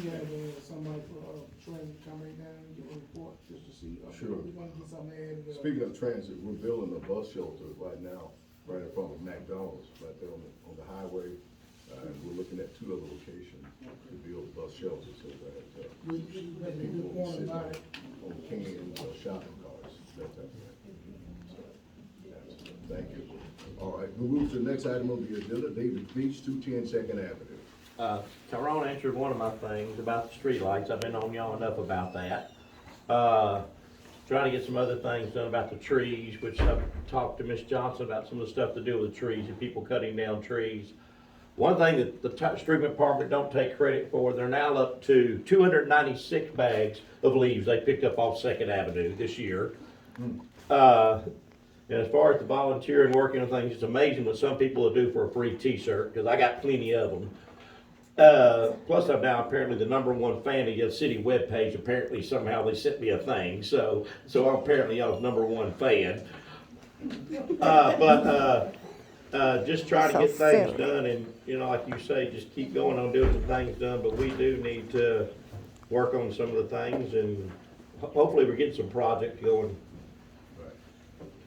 had somebody for training coming down and give a report just to see. Sure. We want to get something added. Speaking of transit, we're building a bus shelter right now, right in front of McDonald's, right there on the highway. We're looking at 2 other locations to build bus shelters so that, We make a good people point sit about it. on cans or shopping carts, that type of thing. So, thank you. All right, we'll move to the next item on the agenda, David Beach, 210 Second Avenue. Tyrone answered one of my things about the streetlights. I've been on y'all enough about that. Trying to get some other things done about the trees, which I've talked to Miss Johnson about some of the stuff to do with the trees and people cutting down trees. One thing that the street department don't take credit for, they're now up to 296 bags of leaves they picked up off Second Avenue this year. And as far as the volunteering, working on things, it's amazing what some people will do for a free t-shirt, because I got plenty of them. Plus I'm now apparently the #1 fan of your city webpage. Apparently somehow they sent me a thing, so I'm apparently y'all's #1 fan. Just trying to get things done, and, you know, like you say, just keep going on doing the things done, but we do need to work on some of the things, and hopefully we're getting some projects going.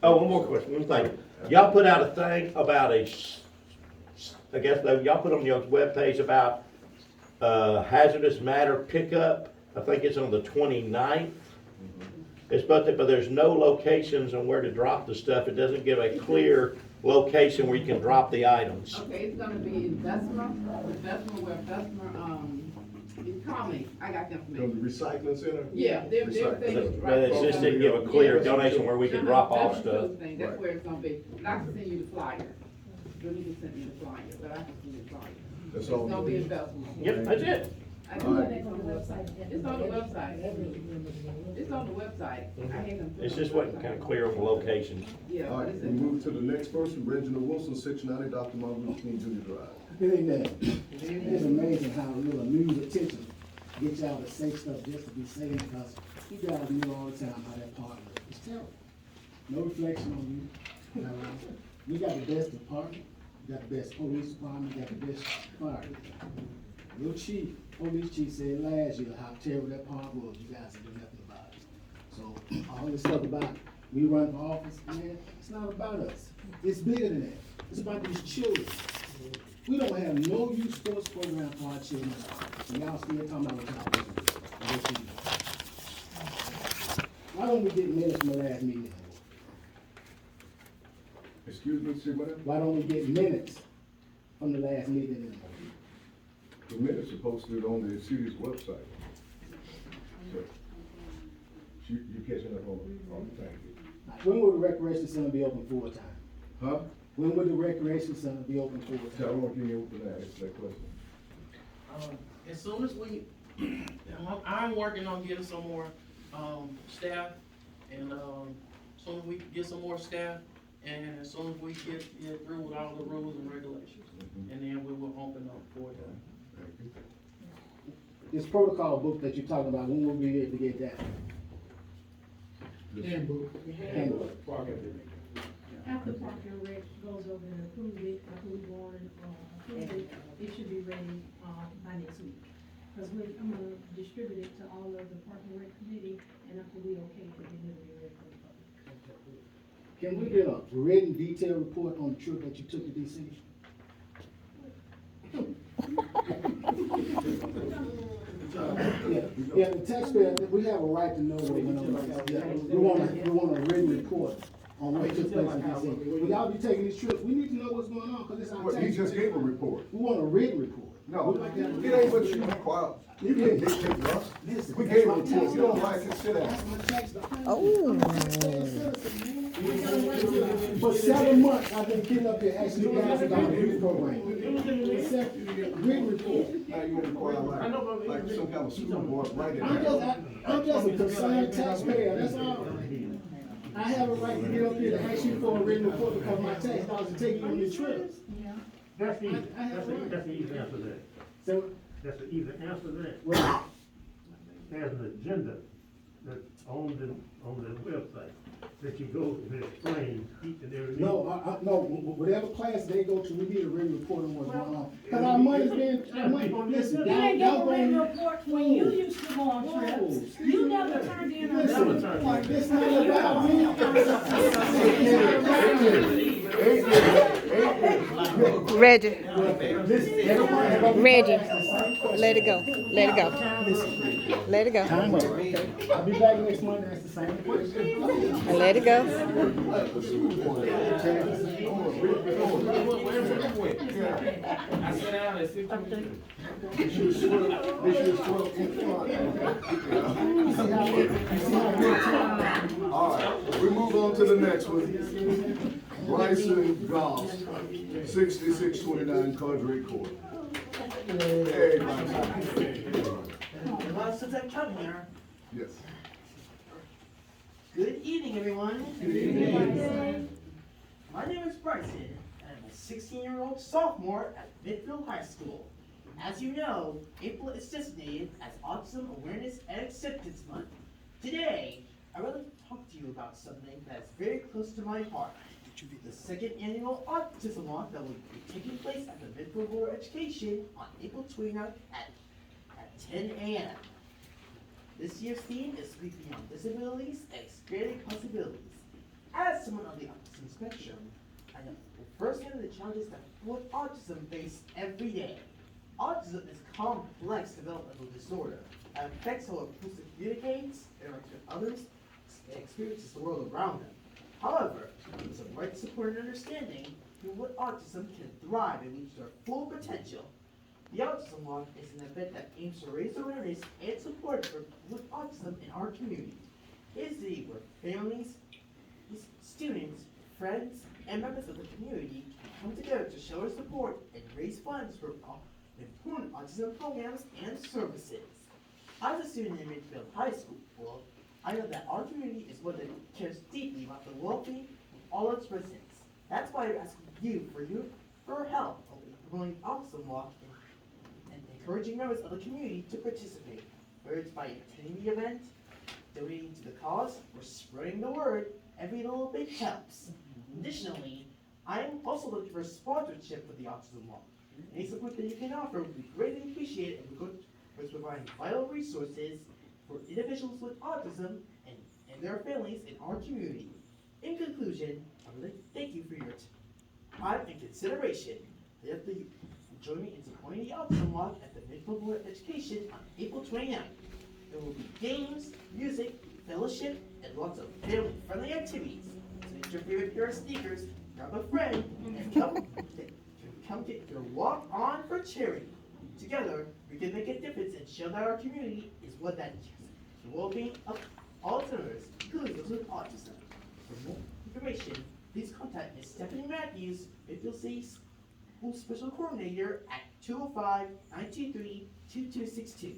Oh, one more question, one thing. Y'all put out a thing about y'all put on your webpage about, hazardous matter pickup. I think it's on the 29th. It's but there's no locations on where to drop the stuff. It doesn't give a clear location where you can drop the items. Okay, it's gonna be in Bessemer, you call me, I got the From information. the recycling center? Yeah, they're But it just didn't give a clear donation where we can drop off stuff. That's where it's gonna be, but I can send you the flyer. You need to send me the flyer, but I can send you the flyer. That's all. It's gonna be in Bessemer. Yep, that's it. I can put it on the website. It's on the website. It's on the website. I had them put It's it just on the wasn't kind of website. clear on the locations. Yeah, All but right, it's we in. move to the next person, Reginald Wilson, 690 Dr. Martin Luther King Jr. Drive. Good evening. It's amazing how a little news attention gets y'all to say stuff just to be saying, because you guys knew all the time how that part was. It's terrible. No reflection on you. We got the best department, we got the best police department, we got the best fire. Your chief, police chief said last year how terrible that part was. You guys didn't do nothing about it. So all this stuff about we run for office, man, it's not about us. It's bigger than that. It's about these children. We don't have no youth sports program for our children. And y'all still talking about what y'all doing. Why don't we get minutes from the last meeting? Excuse me, sir, what? Why don't we get minutes from the last meeting anymore? The minutes are posted on the city's website. So, you catching up on thank you. When will the recreation center be open full time? Huh? When will the recreation center be open full time? Tyrone, can you open that, answer that question? As soon as we, I'm working on getting some more, staff, and, as soon as we get some more staff, and as soon as we get through with all the rules and regulations, and then we will open up for them. Thank you. This protocol book that you're talking about, when will we be able to get that? Handbook. Handbook. After Park and Rec goes over and approve it, approve it, it should be ready, by next week. Cause I'm gonna distribute it to all of the Park and Rec committee, and after we okay it, then it'll be ready for the public. Can we get a written detailed report on the trip that you took to DC? Yeah, the taxpayer, we have a right to know what went on. Yeah, we want a written report on what took place in DC. When y'all be taking these trips, we need to know what's going on, cause it's our Well, he tax. just gave a report. We want a written report. No, it ain't what you require. You can't dictate to us. If we gave a report, you don't like it, sit down. For 7 months, I've been getting up here asking you guys about the youth program. Written report. Now you require like some kind of school board, write it I'm down. just a concerned taxpayer, that's all. I have a right to get up here to ask you for a written report because my tax dollars are taking on these trips. That's easy, that's the easy answer to that. So, That's the easy answer to that. well, There's an agenda that's on the website that you go and explain each and every meeting. no, whatever class they go to, we need a written report on what's going on. Cause our money's been, listen, You didn't get a y'all written going. report when you used to go on trips. You never turned in a written report. It's not about me. Reggie. Reggie. Let it go. Let it go. Let it go. Time up. I'll be back next month, that's the same question. And let it go. I sit down at 15. All right, we move on to the next one. Bryson Goss, 6629 Cordray Court. Hey, Well, since I'm coming here, yes. good evening, everyone. Good evening. My name is Bryson, and I'm a 16-year-old sophomore at Midfield High School. As you know, April is designated as Autism Awareness and Acceptance Month. Today, I would like to talk to you about something that is very close to my heart. The second annual Autism Walk that will be taking place at the Midfield Board of Education on April 29th at 10 a.m. This year's theme is Speak Beyond Disabilities and Expanding Possibilities. As someone on the autism spectrum, I know firsthand the challenges that people with autism face every day. Autism is a complex developmental disorder that affects how a person communicates, interacts with others, and experiences the world around them. However, with some right support and understanding, people with autism can thrive and reach their full potential. The Autism Walk is an event that aims to raise awareness and support for people with autism in our community. It is a day where families, students, friends, and members of the community come together to show their support and raise funds for important autism programs and services. As a student in Midfield High School, I know that our community is one that cares deeply about the well-being of all its residents. That's why I'm asking you for help in promoting the Autism Walk and encouraging members of the community to participate, whether it's by attending the event, donating to the cause, or spreading the word. Every little bit helps. Additionally, I am also looking for sponsorship for the Autism Walk. Any support that you can offer would be greatly appreciated and we're good towards providing vital resources for individuals with autism and their families in our community. In conclusion, I would like to thank you for your time and consideration. I hope that you join me in supporting the Autism Walk at the Midfield Board of Education on April 29th. There will be games, music, fellowship, and lots of family-friendly activities. So get your favorite pair of sneakers, grab a friend, and come get your walk on for charity. Together, we can make a difference and show that our community is one that cares for the well-being of all citizens, including those with autism. For more information, please contact Ms. Stephanie Matthews, Midfield City School Special Coordinator at 205-923-2262.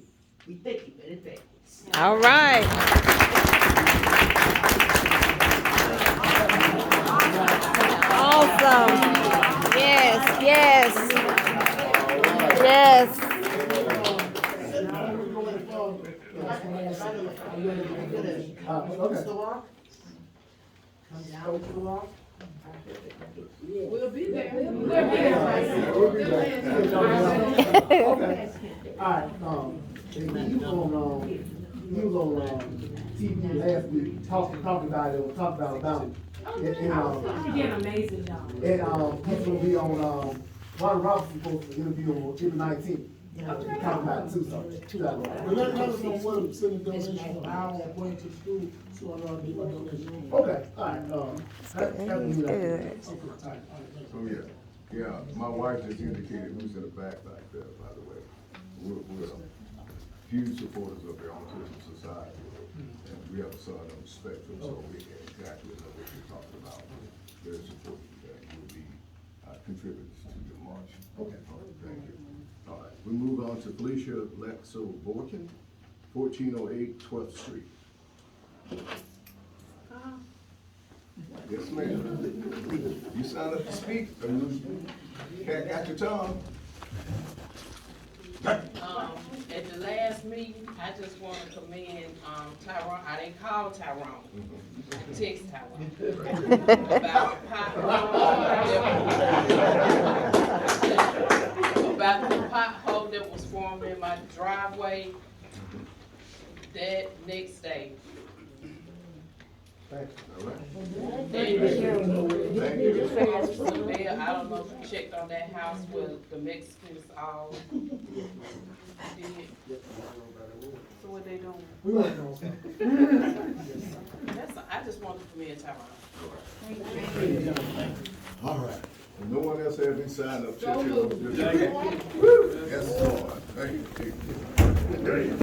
We thank you in advance. All right. Awesome. Yes, yes. Yes. We'll be there. Okay. All right, you was on TV last week, talking about it, She did an amazing job. and, he's gonna be on, Ron Robinson supposed to interview on April 19th. Talking about it too, so, But let us know what I'm sending donation, how I'm going to school, so I know I do my donation. Okay, all right, So, yeah, my wife just indicated who's in the back there, by the way. We're huge supporters of the Autism Society, and we have a son on the spectrum, so we exactly know what you're talking about. Very supportive of that. You'll be contributors to the march. Okay. All right, thank you. All right, we move on to Felicia Lexo Borkin, 1408 12th Street. Yes, ma'am. You signed up to speak. Cat got your tongue. At the last meeting, I just want to commend, Tyrone. I didn't call Tyrone. I text Tyrone. About the pothole that was formed in my driveway that next day. All right. Thank you. Thank you. So there, I don't know if you checked on that house where the Mexicans all did. So what they doing? We want to know. That's, I just wanted to commend Tyrone. All right. If no one else has been signed up, check So it moved. out. Yes, Lord. Thank you.